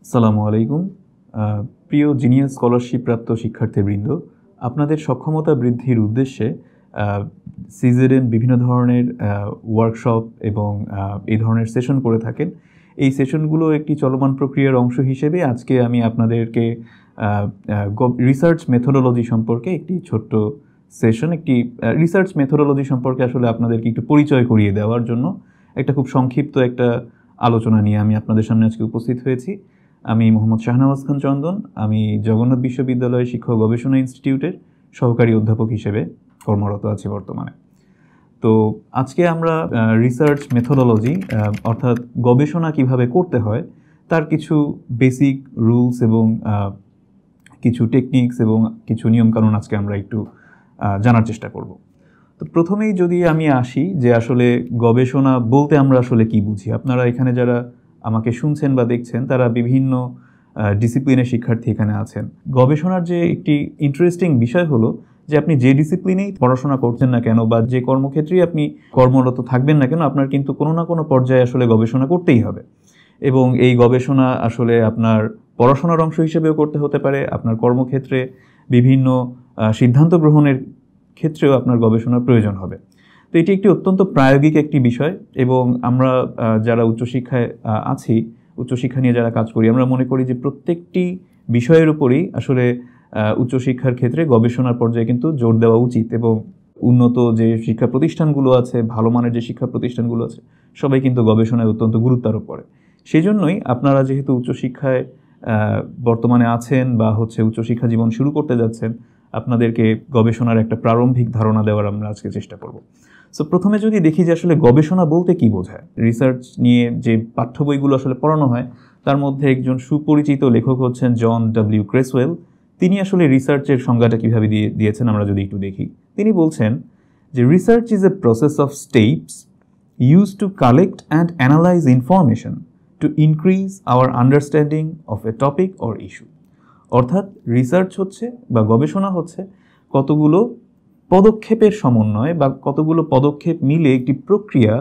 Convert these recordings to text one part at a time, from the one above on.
আসসালামু আলাইকুম। প্রিয় জিনিয়াস স্কলারশিপ প্রাপ্ত শিক্ষার্থীবৃন্দ, আপনাদের সক্ষমতা বৃদ্ধির উদ্দেশ্যে সিজেডএম বিভিন্ন ধরনের ওয়ার্কশপ এবং এই ধরনের সেশন করে থাকেন। এই সেশনগুলো একটি চলমান প্রক্রিয়ার অংশ হিসেবে আজকে আমি আপনাদেরকে রিসার্চ মেথোডোলজি সম্পর্কে একটি ছোট্ট সেশন, একটি রিসার্চ মেথোডোলজি সম্পর্কে আসলে আপনাদেরকে একটু পরিচয় করিয়ে দেওয়ার জন্য একটা খুব সংক্ষিপ্ত একটা আলোচনা নিয়ে আমি আপনাদের সামনে আজকে উপস্থিত হয়েছি। আমি মোহাম্মদ শাহনওয়াজ খান চন্দন। আমি জগন্নাথ বিশ্ববিদ্যালয়ের শিক্ষক গবেষণা ইনস্টিটিউটের সহকারী অধ্যাপক হিসেবে কর্মরত আছি বর্তমানে। তো আজকে আমরা রিসার্চ মেথোডোলজি অর্থাৎ গবেষণা কিভাবে করতে হয় তার কিছু বেসিক রুলস এবং কিছু টেকনিক্স এবং কিছু নিয়মকানুন আজকে আমরা একটু জানার চেষ্টা করব। তো প্রথমেই যদি আমি আসি যে আসলে গবেষণা বলতে আমরা আসলে কি বুঝি। আপনারা এখানে যারা আমাকে শুনছেন বা দেখছেন তারা বিভিন্ন ডিসিপ্লিনের শিক্ষার্থী এখানে আছেন। গবেষণার যে একটি ইন্টারেস্টিং বিষয় হলো যে আপনি যে ডিসিপ্লিনেই পড়াশোনা করছেন না কেন বা যে কর্মক্ষেত্রেই আপনি কর্মরত থাকবেন না কেন, আপনার কিন্তু কোনো না কোনো পর্যায়ে আসলে গবেষণা করতেই হবে। এবং এই গবেষণা আসলে আপনার পড়াশোনার অংশ হিসেবেও করতে হতে পারে, আপনার কর্মক্ষেত্রে বিভিন্ন সিদ্ধান্ত গ্রহণের ক্ষেত্রেও আপনার গবেষণার প্রয়োজন হবে। তো এটি একটি অত্যন্ত প্রায়োগিক একটি বিষয় এবং আমরা যারা উচ্চশিক্ষায় আছি, উচ্চশিক্ষা নিয়ে যারা কাজ করি, আমরা মনে করি যে প্রত্যেকটি বিষয়ের উপরই আসলে উচ্চশিক্ষার ক্ষেত্রে গবেষণার পর্যায়ে কিন্তু জোর দেওয়া উচিত। এবং উন্নত যে শিক্ষা প্রতিষ্ঠানগুলো আছে, ভালো মানের যে শিক্ষা প্রতিষ্ঠানগুলো আছে, সবাই কিন্তু গবেষণায় অত্যন্ত গুরুত্ব আরোপ করে। সেই জন্যই আপনারা যেহেতু উচ্চশিক্ষায় বর্তমানে আছেন বা উচ্চশিক্ষা জীবন শুরু করতে যাচ্ছেন, আপনাদেরকে গবেষণার একটা প্রারম্ভিক ধারণা দেওয়ার আমরা আজকে চেষ্টা করব। সো প্রথমে যদি দেখি যে আসলে গবেষণা বলতে কি বোঝায়। রিসার্চ নিয়ে যে পাঠ্য বইগুলো আসলে পড়ানো হয় তার মধ্যে একজন সুপরিচিত লেখক হচ্ছেন জন ডব্লিউ ক্রেসওয়েল। তিনি আসলে রিসার্চের সংজ্ঞাটা কীভাবে দিয়েছেন আমরা যদি একটু দেখি। তিনি বলছেন যে research is a process of steps use to collect and analyse information to increase our understanding of A topic or issue. অর্থাৎ রিসার্চ হচ্ছে বা গবেষণা হচ্ছে কতগুলো পদক্ষেপের সমন্বয় বা কতগুলো পদক্ষেপ মিলে একটি প্রক্রিয়া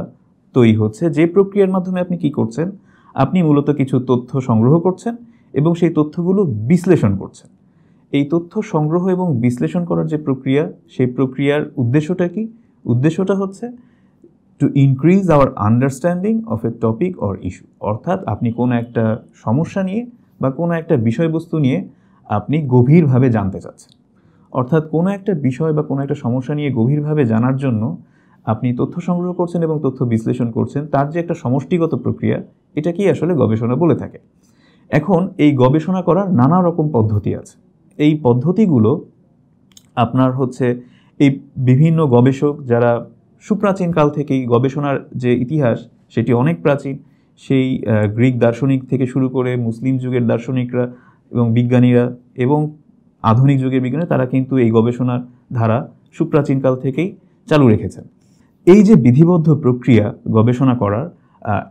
তৈরি হচ্ছে, যে প্রক্রিয়ার মাধ্যমে আপনি কি করছেন, আপনি মূলত কিছু তথ্য সংগ্রহ করছেন এবং সেই তথ্যগুলো বিশ্লেষণ করছেন। এই তথ্য সংগ্রহ এবং বিশ্লেষণ করার যে প্রক্রিয়া, সেই প্রক্রিয়ার উদ্দেশ্যটা কি? উদ্দেশ্যটা হচ্ছে to increase our understanding of A topic or issue. অর্থাৎ আপনি কোনো একটা সমস্যা নিয়ে বা কোনো একটা বিষয়বস্তু নিয়ে আপনি গভীরভাবে জানতে চাচ্ছেন। অর্থাৎ কোনো একটা বিষয় বা কোনো একটা সমস্যা নিয়ে গভীরভাবে জানার জন্য আপনি তথ্য সংগ্রহ করছেন এবং তথ্য বিশ্লেষণ করছেন, তার যে একটা সমষ্টিগত প্রক্রিয়া, এটাকেই আসলে গবেষণা বলে থাকে। এখন এই গবেষণা করার নানা রকম পদ্ধতি আছে। এই পদ্ধতিগুলো আপনার এই বিভিন্ন গবেষক যারা সুপ্রাচীন কাল থেকেই, গবেষণার যে ইতিহাস সেটি অনেক প্রাচীন, সেই গ্রিক দার্শনিক থেকে শুরু করে মুসলিম যুগের দার্শনিকরা এবং বিজ্ঞানীরা এবং আধুনিক যুগের বিজ্ঞানী, তারা কিন্তু এই গবেষণার ধারা সুপ্রাচীনকাল থেকেই চালু রেখেছেন। এই যে বিধিবদ্ধ প্রক্রিয়া গবেষণা করার,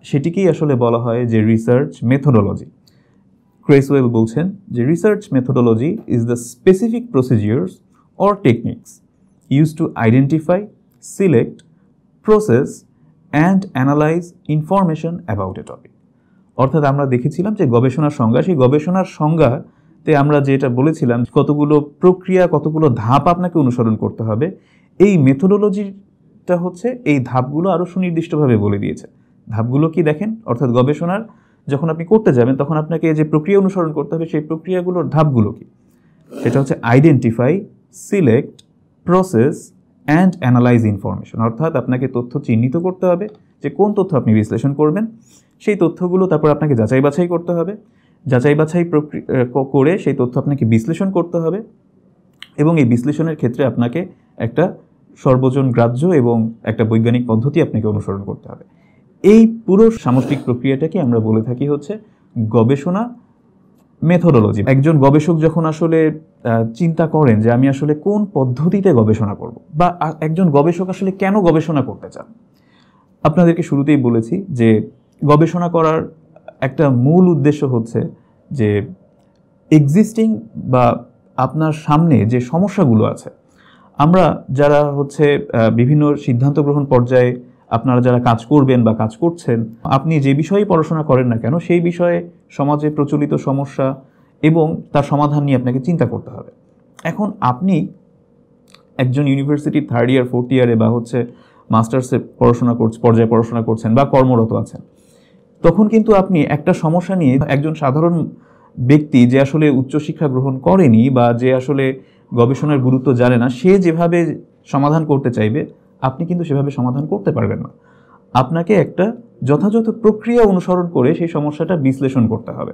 সেটিকেই আসলে বলা হয় যে রিসার্চ মেথোডোলজি। ক্রেসওয়েল বলছেন যে research methodology is the specific procedures or techniques use to identify, select, process and analyse information about a topic. অর্থাৎ আমরা দেখেছিলাম যে গবেষণার সংজ্ঞা, সেই গবেষণার সংজ্ঞাতে আমরা যেটা বলেছিলাম কতগুলো প্রক্রিয়া, কতগুলো ধাপ আপনাকে অনুসরণ করতে হবে। এই মেথোডোলজিটা এই ধাপগুলো আরও সুনির্দিষ্টভাবে বলে দিয়েছে। ধাপগুলো কি দেখেন, অর্থাৎ গবেষণার যখন আপনি করতে যাবেন তখন আপনাকে যে প্রক্রিয়া অনুসরণ করতে হবে, সেই প্রক্রিয়াগুলোর ধাপগুলো কি? সেটা হচ্ছে identify, select, process and analyse information. অর্থাৎ আপনাকে তথ্য চিহ্নিত করতে হবে যে কোন তথ্য আপনি বিশ্লেষণ করবেন, সেই তথ্যগুলো তারপর আপনাকে যাচাই বাছাই করতে হবে, যাচাই বাছাই করে সেই তথ্য আপনাকে বিশ্লেষণ করতে হবে এবং এই বিশ্লেষণের ক্ষেত্রে আপনাকে একটা সর্বজন গ্রাহ্য এবং একটা বৈজ্ঞানিক পদ্ধতি আপনাকে অনুসরণ করতে হবে। এই পুরো সামষ্টিক প্রক্রিয়াটাকে আমরা বলে থাকি গবেষণা মেথোডোলজি। একজন গবেষক যখন আসলে চিন্তা করেন যে আমি আসলে কোন পদ্ধতিতে গবেষণা করব, বা একজন গবেষক আসলে কেন গবেষণা করতে চান, আপনাদেরকে শুরুতেই বলেছি যে গবেষণা করার একটা মূল উদ্দেশ্য হচ্ছে যে এক্সিস্টিং বা আপনার সামনে যে সমস্যাগুলো আছে, আমরা যারা বিভিন্ন সিদ্ধান্ত গ্রহণ পর্যায়ে আপনারা যারা কাজ করবেন বা কাজ করছেন, আপনি যে বিষয়ে পড়াশোনা করেন না কেন সেই বিষয়ে সমাজে প্রচলিত সমস্যা এবং তার সমাধান নিয়ে আপনাকে চিন্তা করতে হবে। এখন আপনি একজন ইউনিভার্সিটির 3rd ইয়ার 4th ইয়ারে বা হচ্ছে মাস্টার্সে পর্যায়ে পড়াশোনা করছেন বা কর্মরত আছেন, তখন কিন্তু আপনি একটা সমস্যা নিয়ে একজন সাধারণ ব্যক্তি যে আসলে উচ্চশিক্ষা গ্রহণ করেনি বা যে আসলে গবেষণার গুরুত্ব জানে না, সে যেভাবে সমাধান করতে চাইবে আপনি কিন্তু সেভাবে সমাধান করতে পারবেন না। আপনাকে একটা যথাযথ প্রক্রিয়া অনুসরণ করে সেই সমস্যাটা বিশ্লেষণ করতে হবে।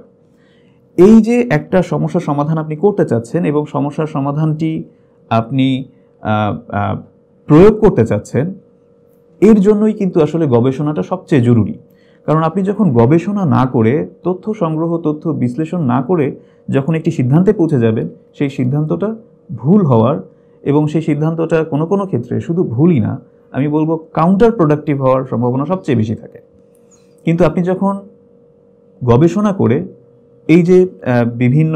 এই যে একটা সমস্যার সমাধান আপনি করতে চাচ্ছেন এবং সমস্যার সমাধানটি আপনি প্রয়োগ করতে চাচ্ছেন, এর জন্যই কিন্তু আসলে গবেষণাটা সবচেয়ে জরুরি। কারণ আপনি যখন গবেষণা না করে, তথ্য সংগ্রহ, তথ্য বিশ্লেষণ না করে যখন একটি সিদ্ধান্তে পৌঁছে যাবেন, সেই সিদ্ধান্তটা ভুল হওয়ার এবং সেই সিদ্ধান্তটা কোনো কোনো ক্ষেত্রে শুধু ভুলই না, আমি বলবো কাউন্টার প্রোডাক্টিভ হওয়ার সম্ভাবনা সবচেয়ে বেশি থাকে। কিন্তু আপনি যখন গবেষণা করে এই যে বিভিন্ন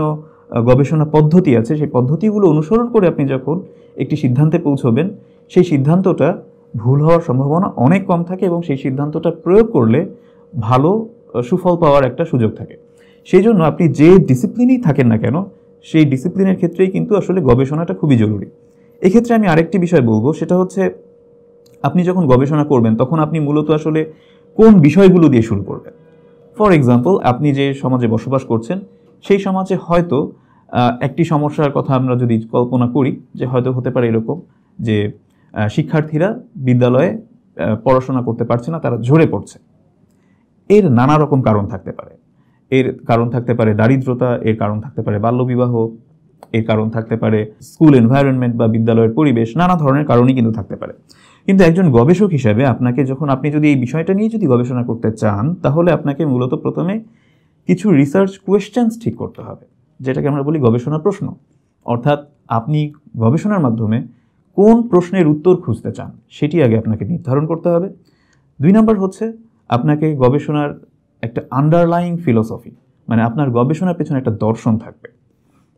গবেষণা পদ্ধতি আছে, সেই পদ্ধতিগুলো অনুসরণ করে আপনি যখন একটি সিদ্ধান্তে পৌঁছবেন, সেই সিদ্ধান্তটা ভুল হওয়ার সম্ভাবনা অনেক কম থাকে এবং সেই সিদ্ধান্তটা প্রয়োগ করলে ভালো সুফল পাওয়ার একটা সুযোগ থাকে। সেই জন্য আপনি যে ডিসিপ্লিনেই থাকেন না কেন, সেই ডিসিপ্লিনের ক্ষেত্রেই কিন্তু আসলে গবেষণাটা খুবই জরুরি। এক্ষেত্রে আমি আরেকটি বিষয় বলবো, সেটা হচ্ছে আপনি যখন গবেষণা করবেন তখন আপনি মূলত আসলে কোন বিষয়গুলো দিয়ে শুরু করবেন। ফর এক্সাম্পল, আপনি যে সমাজে বসবাস করছেন সেই সমাজে হয়তো একটি সমস্যার কথা আমরা যদি কল্পনা করি, যে হয়তো হতে পারে এরকম যে শিক্ষার্থীরা বিদ্যালয়ে পড়াশোনা করতে পারছে না, তারা ঝরে পড়ছে। এর নানা রকম কারণ থাকতে পারে। এর কারণ থাকতে পারে দারিদ্রতা, এর কারণ থাকতে পারে বাল্যবিবাহ, এর কারণ থাকতে পারে স্কুল এনভায়রনমেন্ট বা বিদ্যালয়ের পরিবেশ, নানা ধরনের কারণই কিন্তু থাকতে পারে। কিন্তু একজন গবেষক হিসেবে আপনি যদি এই বিষয়টা নিয়ে যদি গবেষণা করতে চান, তাহলে আপনাকে মূলত প্রথমে কিছু রিসার্চ কোয়েশ্চেন্স ঠিক করতে হবে, যেটাকে আমরা বলি গবেষণা প্রশ্ন। অর্থাৎ আপনি গবেষণার মাধ্যমে কোন প্রশ্নের উত্তর খুঁজতে চান সেটি আগে আপনাকে নির্ধারণ করতে হবে। 2 নম্বর হচ্ছে আপনাকে গবেষণার একটা আন্ডারলাইং ফিলোসফি, মানে আপনার গবেষণার পেছনে একটা দর্শন থাকবে,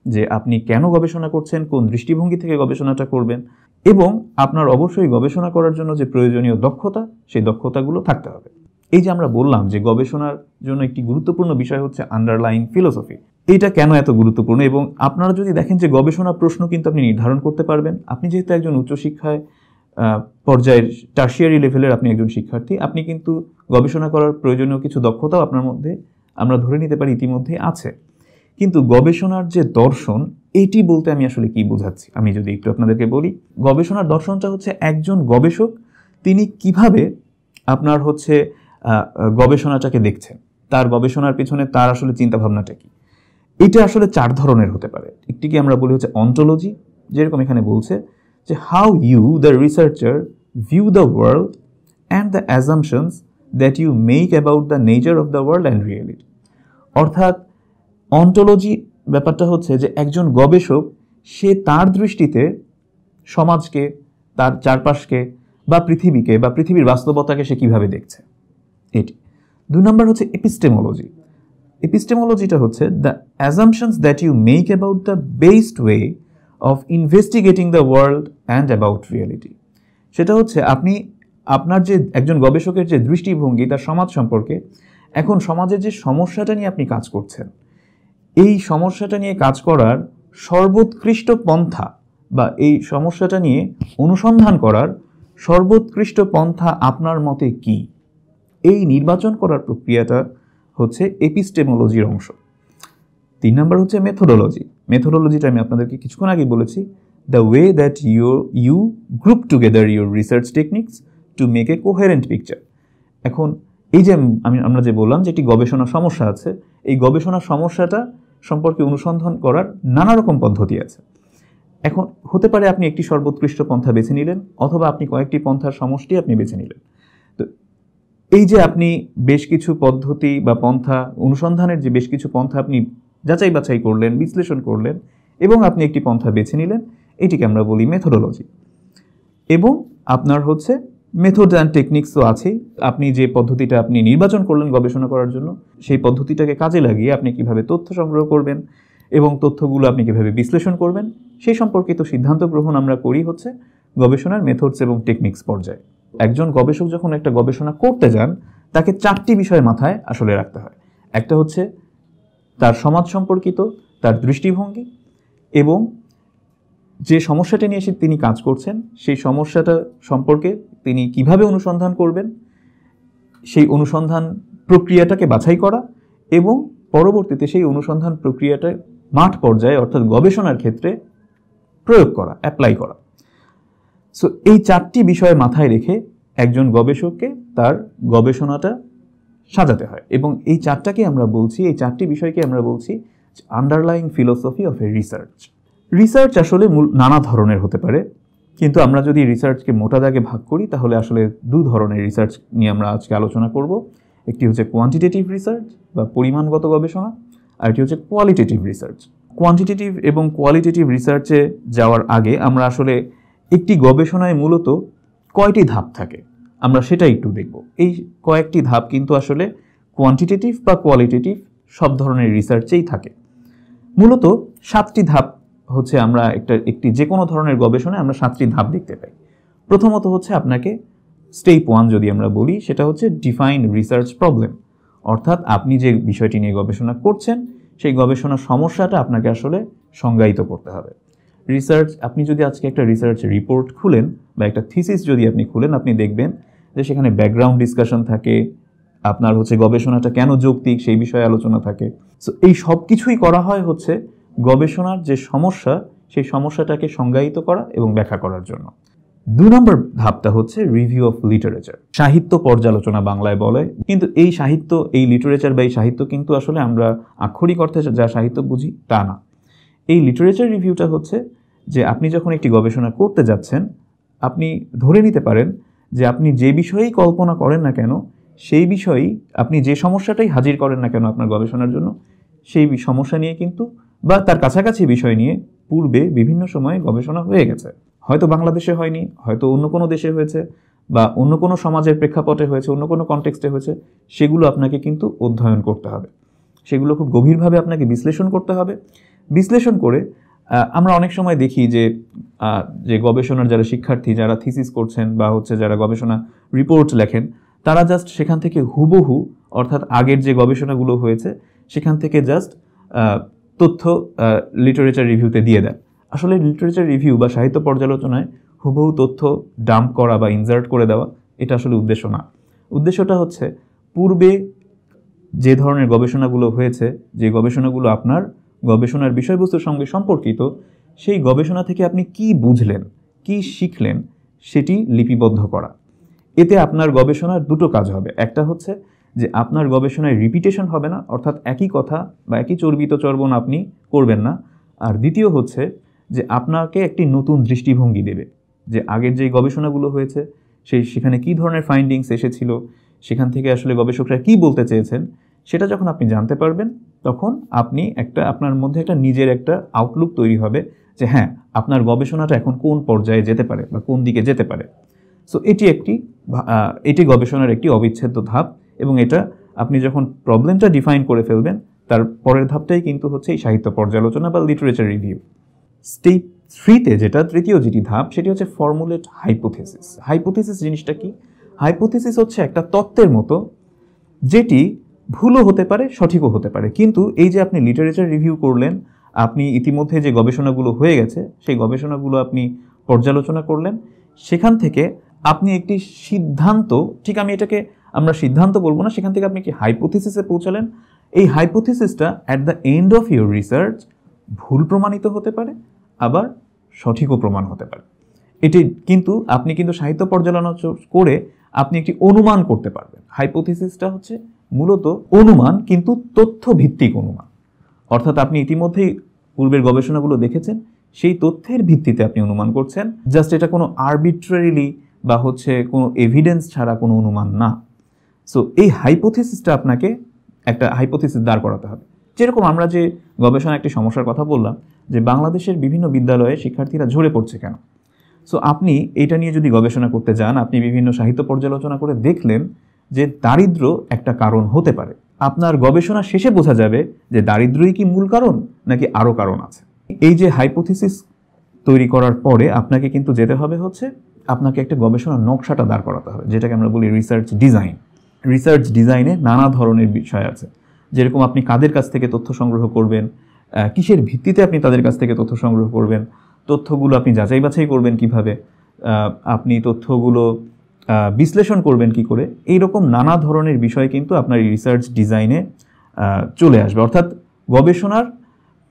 যে আপনি কেন গবেষণা করছেন, কোন দৃষ্টিভঙ্গি থেকে গবেষণাটা করবেন, এবং আপনার অবশ্যই গবেষণা করার জন্য যে প্রয়োজনীয় দক্ষতা, সেই দক্ষতাগুলো থাকতে হবে। এই যে আমরা বললাম যে গবেষণার জন্য একটি গুরুত্বপূর্ণ বিষয় হচ্ছে আন্ডারলাইং ফিলোসফি, এইটা কেন এত গুরুত্বপূর্ণ? এবং আপনারা যদি দেখেন যে গবেষণা প্রশ্ন কিন্তু আপনি নির্ধারণ করতে পারবেন। আপনি যেহেতু একজন উচ্চশিক্ষায় পর্যায়ের টার্সিয়ারি লেভেলের আপনি একজন শিক্ষার্থী, আপনি কিন্তু গবেষণা করার প্রয়োজনীয় কিছু দক্ষতাও আপনার মধ্যে আমরা ধরে নিতে পারি ইতিমধ্যেই আছে। কিন্তু গবেষণার যে দর্শন, এটি বলতে আমি আসলে কি বোঝাচ্ছি আমি যদি একটু আপনাদেরকে বলি। গবেষণার দর্শনটা হচ্ছে একজন গবেষক তিনি কিভাবে আপনার হচ্ছে গবেষণাটাকে দেখছেন, তার গবেষণার পিছনে তার আসলে চিন্তাভাবনাটা কি। এটা আসলে 4 ধরনের হতে পারে। একটিকে আমরা বলি হচ্ছে অন্টোলজি, যেরকম এখানে বলছে যে how you the researcher view the world and the assumptions that you make about the nature of the world and reality. অর্থাৎ অন্টোলজি ব্যাপারটা হচ্ছে যে একজন গবেষক সে তার দৃষ্টিতে সমাজকে, তার চারপাশকে বা পৃথিবীকে বা পৃথিবীর বাস্তবতাকে সে কিভাবে দেখছে, এটি। 2 নম্বর হচ্ছে এপিস্টেমোলজি। এপিস্টেমোলজিটা হচ্ছে the assumptions that you make about the best way of investigating the world and about reality. সেটা হচ্ছে আপনি আপনার যে একজন গবেষকের যে দৃষ্টিভঙ্গি তার সমাজ সম্পর্কে, এখন সমাজের যে সমস্যাটা নিয়ে আপনি কাজ করছেন, এই সমস্যাটা নিয়ে কাজ করার সর্বোৎকৃষ্ট পন্থা বা এই সমস্যাটা নিয়ে অনুসন্ধান করার সর্বোৎকৃষ্ট পন্থা আপনার মতে কি, এই নির্বাচন করার প্রক্রিয়াটা হচ্ছে এপিস্টেমোলজির অংশ। 3 নম্বর হচ্ছে মেথোডোলজি। মেথোডোলজিটা আমি আপনাদেরকে কিছুক্ষণ আগে বলেছি, the way that you group together your research techniques to make a coherent picture. এখন এই যে আমরা যে বললাম যে একটি গবেষণা সমস্যা আছে, এই গবেষণা সমস্যাটা সম্পর্কে অনুসন্ধান করার নানা রকম পদ্ধতি আছে। এখন হতে পারে আপনি একটি সর্বোৎকৃষ্ট পন্থা বেছে নিলেন, অথবা আপনি কয়েকটি পন্থার সমষ্টি আপনি বেছে নিলেন। তো এই যে আপনি বেশ কিছু পদ্ধতি বা পন্থা অনুসন্ধানের যে বেশ কিছু পন্থা আপনি যাচাই বাছাই করলেন, বিশ্লেষণ করলেন এবং আপনি একটি পন্থা বেছে নিলেন, এটিকে আমরা বলি মেথোডোলজি। এবং আপনার হচ্ছে মেথড অ্যান্ড টেকনিক্সও আছেই। আপনি যে পদ্ধতিটা আপনি নির্বাচন করলেন গবেষণা করার জন্য, সেই পদ্ধতিটাকে কাজে লাগিয়ে আপনি কিভাবে তথ্য সংগ্রহ করবেন এবং তথ্যগুলো আপনি কিভাবে বিশ্লেষণ করবেন, সেই সম্পর্কিত সিদ্ধান্ত গ্রহণ আমরা করি হচ্ছে গবেষণার মেথডস এবং টেকনিক্স পর্যায়ে। একজন গবেষক যখন একটা গবেষণা করতে যান তাকে 4টি বিষয় মাথায় আসলে রাখতে হয়। একটা হচ্ছে তার সমাজ সম্পর্কিত তার দৃষ্টিভঙ্গি, এবং যে সমস্যাটা নিয়ে তিনি কাজ করছেন সেই সমস্যাটা সম্পর্কে তিনি কিভাবে অনুসন্ধান করবেন, সেই অনুসন্ধান প্রক্রিয়াটাকে বাছাই করা, এবং পরবর্তীতে সেই অনুসন্ধান প্রক্রিয়াটা মাঠ পর্যায়ে অর্থাৎ গবেষণার ক্ষেত্রে প্রয়োগ করা, অ্যাপ্লাই করা। সো এই 4টি বিষয় মাথায় রেখে একজন গবেষককে তার গবেষণাটা সাজাতে হয়, এবং এই 4টি বিষয়কে আমরা বলছি underlying philosophy of a research. Research আসলে নানা ধরনের হতে পারে, কিন্তু আমরা যদি রিসার্চকে মোটা দাগে ভাগ করি তাহলে আসলে 2 ধরনের রিসার্চ নিয়ে আমরা আজকে আলোচনা করব। একটি হচ্ছে কোয়ান্টিটেটিভ রিসার্চ বা পরিমাণগত গবেষণা, আর একটি হচ্ছে কোয়ালিটেটিভ রিসার্চ। কোয়ান্টিটেটিভ এবং কোয়ালিটেটিভ রিসার্চে যাওয়ার আগে আমরা আসলে একটি গবেষণায় মূলত কয়টি ধাপ থাকে আমরা সেটা একটু দেখব। এই কয়েকটি ধাপ কিন্তু আসলে কোয়ান্টিটেটিভ বা কোয়ালিটেটিভ সব ধরনের রিসার্চেই থাকে। মূলত 7টি ধাপ হচ্ছে আমরা একটি যে কোনো ধরনের গবেষণায় আমরা 7টি ধাপ দেখতে পাই। প্রথমত হচ্ছে আপনাকে স্টেপ 1 যদি আমরা বলি, সেটা হচ্ছে ডিফাইন রিসার্চ প্রবলেম, অর্থাৎ আপনি যে বিষয়টি নিয়ে গবেষণা করছেন সেই গবেষণার সমস্যাটা আপনাকে আসলে সংজ্ঞায়িত করতে হবে। আপনি যদি আজকে একটা রিসার্চ রিপোর্ট খুলেন বা একটা থিসিস যদি আপনি খুলেন, আপনি দেখবেন যে সেখানে ব্যাকগ্রাউন্ড ডিসকাশন থাকে, আপনার হচ্ছে গবেষণাটা কেন যৌক্তিক সেই বিষয়ে আলোচনা থাকে। সো এই সব কিছুই করা হয় হচ্ছে গবেষণার যে সমস্যা সেই সমস্যাটাকে সংজ্ঞায়িত করা এবং ব্যাখ্যা করার জন্য। 2 নম্বর ধাপটা হচ্ছে রিভিউ অফ লিটারেচার, সাহিত্য পর্যালোচনা বাংলায় বলে। কিন্তু এই লিটারেচার বা এই সাহিত্য কিন্তু আসলে আমরা আক্ষরিক অর্থে যা সাহিত্য বুঝি তা না। এই লিটারেচার রিভিউটা হচ্ছে যে আপনি যখন একটি গবেষণা করতে যাচ্ছেন, আপনি ধরে নিতে পারেন যে আপনি যে বিষয়েই কল্পনা করেন না কেন, সেই বিষয়েই আপনি যে সমস্যাটাই হাজির করেন না কেন আপনার গবেষণার জন্য, সেই সমস্যা নিয়ে কিন্তু বা তার কাছাকাছি বিষয় নিয়ে পূর্বে বিভিন্ন সময়ে গবেষণা হয়ে গেছে। হয়তো বাংলাদেশে হয়নি, হয়তো অন্য কোনো দেশে হয়েছে, বা অন্য কোনো সমাজের প্রেক্ষাপটে হয়েছে, অন্য কোনো কনটেক্সটে হয়েছে। সেগুলো আপনাকে কিন্তু অধ্যয়ন করতে হবে, সেগুলো খুব গভীরভাবে আপনাকে বিশ্লেষণ করতে হবে। বিশ্লেষণ করে আমরা অনেক সময় দেখি যে গবেষণার যারা শিক্ষার্থী, যারা থিসিস করছেন বা হচ্ছে যারা গবেষণা রিপোর্ট লেখেন, তারা জাস্ট সেখান থেকে হুবহু অর্থাৎ আগের যে গবেষণাগুলো হয়েছে সেখান থেকে জাস্ট তথ্য লিটারেচার রিভিউতে দিয়ে দেন। আসলে লিটারেচার রিভিউ বা সাহিত্য পর্যালোচনায় হুবহু তথ্য ডাম্প করা বা ইনসার্ট করে দেওয়া এটা আসলে উদ্দেশ্য না। উদ্দেশ্যটা হচ্ছে পূর্বে যে ধরনের গবেষণাগুলো হয়েছে, যে গবেষণাগুলো আপনার গবেষণার বিষয়বস্তুর সঙ্গে সম্পর্কিত, সেই গবেষণা থেকে আপনি কি বুঝলেন, কি শিখলেন সেটি লিপিবদ্ধ করা। এতে আপনার গবেষণার 2টো কাজ হবে। একটা হচ্ছে যে আপনার গবেষণায় রিপিটেশন হবে না, অর্থাৎ একই কথা বা একই চর্বিত চর্বণ আপনি করবেন না। আর দ্বিতীয় হচ্ছে যে আপনাকে একটি নতুন দৃষ্টিভঙ্গি দেবে, যে আগের যে গবেষণাগুলো হয়েছে সেখানে কী ধরনের ফাইন্ডিংস এসেছিল, সেখান থেকে আসলে গবেষকরা কী বলতে চেয়েছেন, সেটা যখন আপনি জানতে পারবেন তখন আপনার মধ্যে নিজের একটা আউটলুক তৈরি হবে যে হ্যাঁ, আপনার গবেষণাটা এখন কোন পর্যায়ে যেতে পারে বা কোন দিকে যেতে পারে। সো এটি গবেষণার একটি অবিচ্ছেদ্য ধাপ, এবং এটা আপনি যখন প্রবলেমটা ডিফাইন করে ফেলবেন তার পরের ধাপটাই কিন্তু হচ্ছে এই সাহিত্য পর্যালোচনা বা লিটারেচার রিভিউ। স্টেপ 3তে তৃতীয় যেটি ধাপ সেটি হচ্ছে ফর্মুলেট হাইপোথেসিস। হাইপোথেসিস জিনিসটা কি? হাইপোথেসিস হচ্ছে একটা তত্ত্বের মতো, যেটি ভুলও হতে পারে সঠিকও হতে পারে। কিন্তু এই যে আপনি লিটারেচার রিভিউ করলেন, আপনি ইতিমধ্যে যে গবেষণাগুলো হয়ে গেছে সেই গবেষণাগুলো আপনি পর্যালোচনা করলেন, সেখান থেকে আপনি একটি সিদ্ধান্ত, ঠিক আমরা সিদ্ধান্ত বলবো না, সেখান থেকে আপনি একটি হাইপোথেসিসে পৌঁছালেন। এই হাইপোথেসিসটা at the end of your research ভুল প্রমাণিত হতে পারে, আবার সঠিকও প্রমাণ হতে পারে। কিন্তু আপনি সাহিত্য পর্যালোচনা করে আপনি একটি অনুমান করতে পারবেন। হাইপোথেসিসটা হচ্ছে মূলত অনুমান, কিন্তু তথ্য ভিত্তিক অনুমান। অর্থাৎ আপনি ইতিমধ্যেই পূর্বের গবেষণাগুলো দেখেছেন, সেই তথ্যের ভিত্তিতে আপনি অনুমান করছেন। জাস্ট এটা কোনো আরবিট্রারিলি বা কোনো এভিডেন্স ছাড়া কোনো অনুমান না। সো এই হাইপোথেসিসটা আপনাকে একটা হাইপোথেসিস দাঁড় করাতে হবে। যেরকম আমরা যে গবেষণা একটি সমস্যার কথা বললাম, যে বাংলাদেশের বিভিন্ন বিদ্যালয়ে শিক্ষার্থীরা ঝরে পড়ছে কেন। সো আপনি এটা নিয়ে যদি গবেষণা করতে যান, আপনি বিভিন্ন সাহিত্য পর্যালোচনা করে দেখলেন যে দারিদ্র্য একটা কারণ হতে পারে। আপনার গবেষণা শেষে বোঝা যাবে যে দারিদ্র্যই কি মূল কারণ নাকি আরও কারণ আছে। এই যে হাইপোথেসিস তৈরি করার পরে আপনাকে কিন্তু যেতে হবে আপনাকে একটা গবেষণা নকশাটা দাঁড় করাতে হবে, যেটাকে আমরা বলি রিসার্চ ডিজাইন। রিসার্চ ডিজাইনে নানা ধরনের বিষয় আছে, যেরকম আপনি কাদের কাছ থেকে তথ্য সংগ্রহ করবেন, কিসের ভিত্তিতে আপনি তাদের কাছ থেকে তথ্য সংগ্রহ করবেন, তথ্যগুলো আপনি যাচাই বাছাই করবেন কিভাবে, আপনি তথ্যগুলো বিশ্লেষণ করবেন কি করে, এইরকম নানা ধরনের বিষয় কিন্তু আপনার রিসার্চ ডিজাইনে চলে আসবে। অর্থাৎ গবেষণার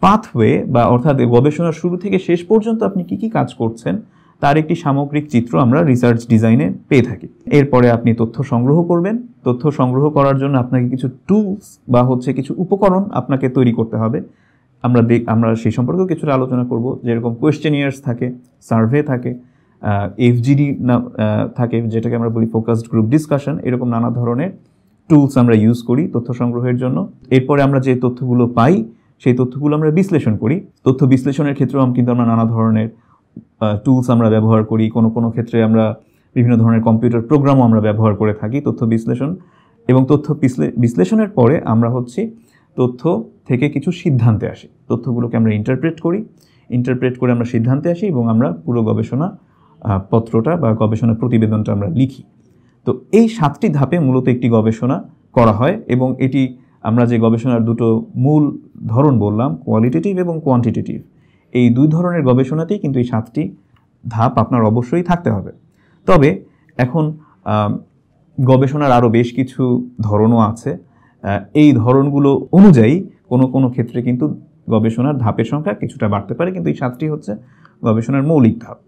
পাথওয়ে বা অর্থাৎ গবেষণার শুরু থেকে শেষ পর্যন্ত আপনি কি কি কাজ করছেন তার একটি সামগ্রিক চিত্র আমরা রিসার্চ ডিজাইনে পেয়ে থাকি। এরপরে আপনি তথ্য সংগ্রহ করবেন। তথ্য সংগ্রহ করার জন্য আপনাকে কিছু টুলস বা কিছু উপকরণ আপনাকে তৈরি করতে হবে। আমরা সেই সম্পর্কেও কিছুটা আলোচনা করব, যেরকম কোয়েশ্চেনিয়ার্স থাকে, সার্ভে থাকে, এফজিডি থাকে, যেটাকে আমরা বলি ফোকাসড গ্রুপ ডিসকাশন। এরকম নানা ধরনের টুলস আমরা ইউজ করি তথ্য সংগ্রহের জন্য। এরপরে আমরা যে তথ্যগুলো পাই সেই তথ্যগুলো আমরা বিশ্লেষণ করি। তথ্য বিশ্লেষণের ক্ষেত্রেও কিন্তু আমরা নানা ধরনের টুলস আমরা ব্যবহার করি। কোনো ক্ষেত্রে আমরা বিভিন্ন ধরনের কম্পিউটার প্রোগ্রামও আমরা ব্যবহার করে থাকি তথ্য বিশ্লেষণ। এবং তথ্য বিশ্লেষণের পরে আমরা তথ্য থেকে কিছু সিদ্ধান্তে আসি। তথ্যগুলোকে আমরা ইন্টারপ্রেট করে আমরা সিদ্ধান্তে আসি এবং আমরা পুরো গবেষণা পত্রটা বা গবেষণা প্রতিবেদনটা আমরা লিখি। তো এই 7টি ধাপে মূলত একটি গবেষণা করা হয় এবং এটি আমরা যে গবেষণার দুটো মূল ধরন বললাম, কোয়ালিটেটিভ এবং কোয়ান্টিটেটিভ, এই 2 ধরনের গবেষণাতেই কিন্তু এই 7টি ধাপ আপনার অবশ্যই থাকতে হবে। তবে এখন গবেষণার আরও বেশ কিছু ধরনও আছে। এই ধরনগুলো অনুযায়ী কোনো ক্ষেত্রে কিন্তু গবেষণার ধাপের সংখ্যা কিছুটা বাড়তে পারে, কিন্তু এই 7টি হচ্ছে গবেষণার মৌলিক ধাপ।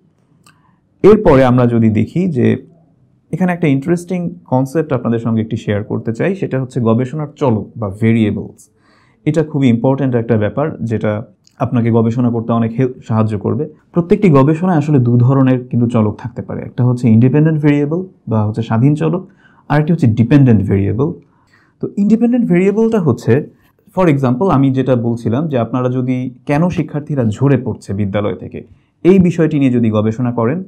এরপরে আমরা যদি দেখি যে এখানে একটা ইন্টারেস্টিং কনসেপ্ট আপনাদের সঙ্গে একটি শেয়ার করতে চাই, সেটা হচ্ছে গবেষণার চলক বা ভেরিয়েবলস। এটা খুবই ইম্পর্ট্যান্ট একটা ব্যাপার, যেটা আপনাকে গবেষণা করতে অনেক সাহায্য করবে। প্রত্যেকটি গবেষণায় আসলে 2 ধরনের কিন্তু চলক থাকতে পারে। একটা হচ্ছে ইন্ডিপেন্ডেন্ট ভেরিয়েবল বা স্বাধীন চলক, আরেকটি হচ্ছে ডিপেন্ডেন্ট ভেরিয়েবল। তো ইন্ডিপেন্ডেন্ট ভেরিয়েবলটা হচ্ছে, ফর এক্সাম্পল আমি যেটা বলছিলাম যে আপনারা যদি কেন শিক্ষার্থীরা ঝরে পড়ছে বিদ্যালয় থেকে এই বিষয়টি নিয়ে যদি গবেষণা করেন,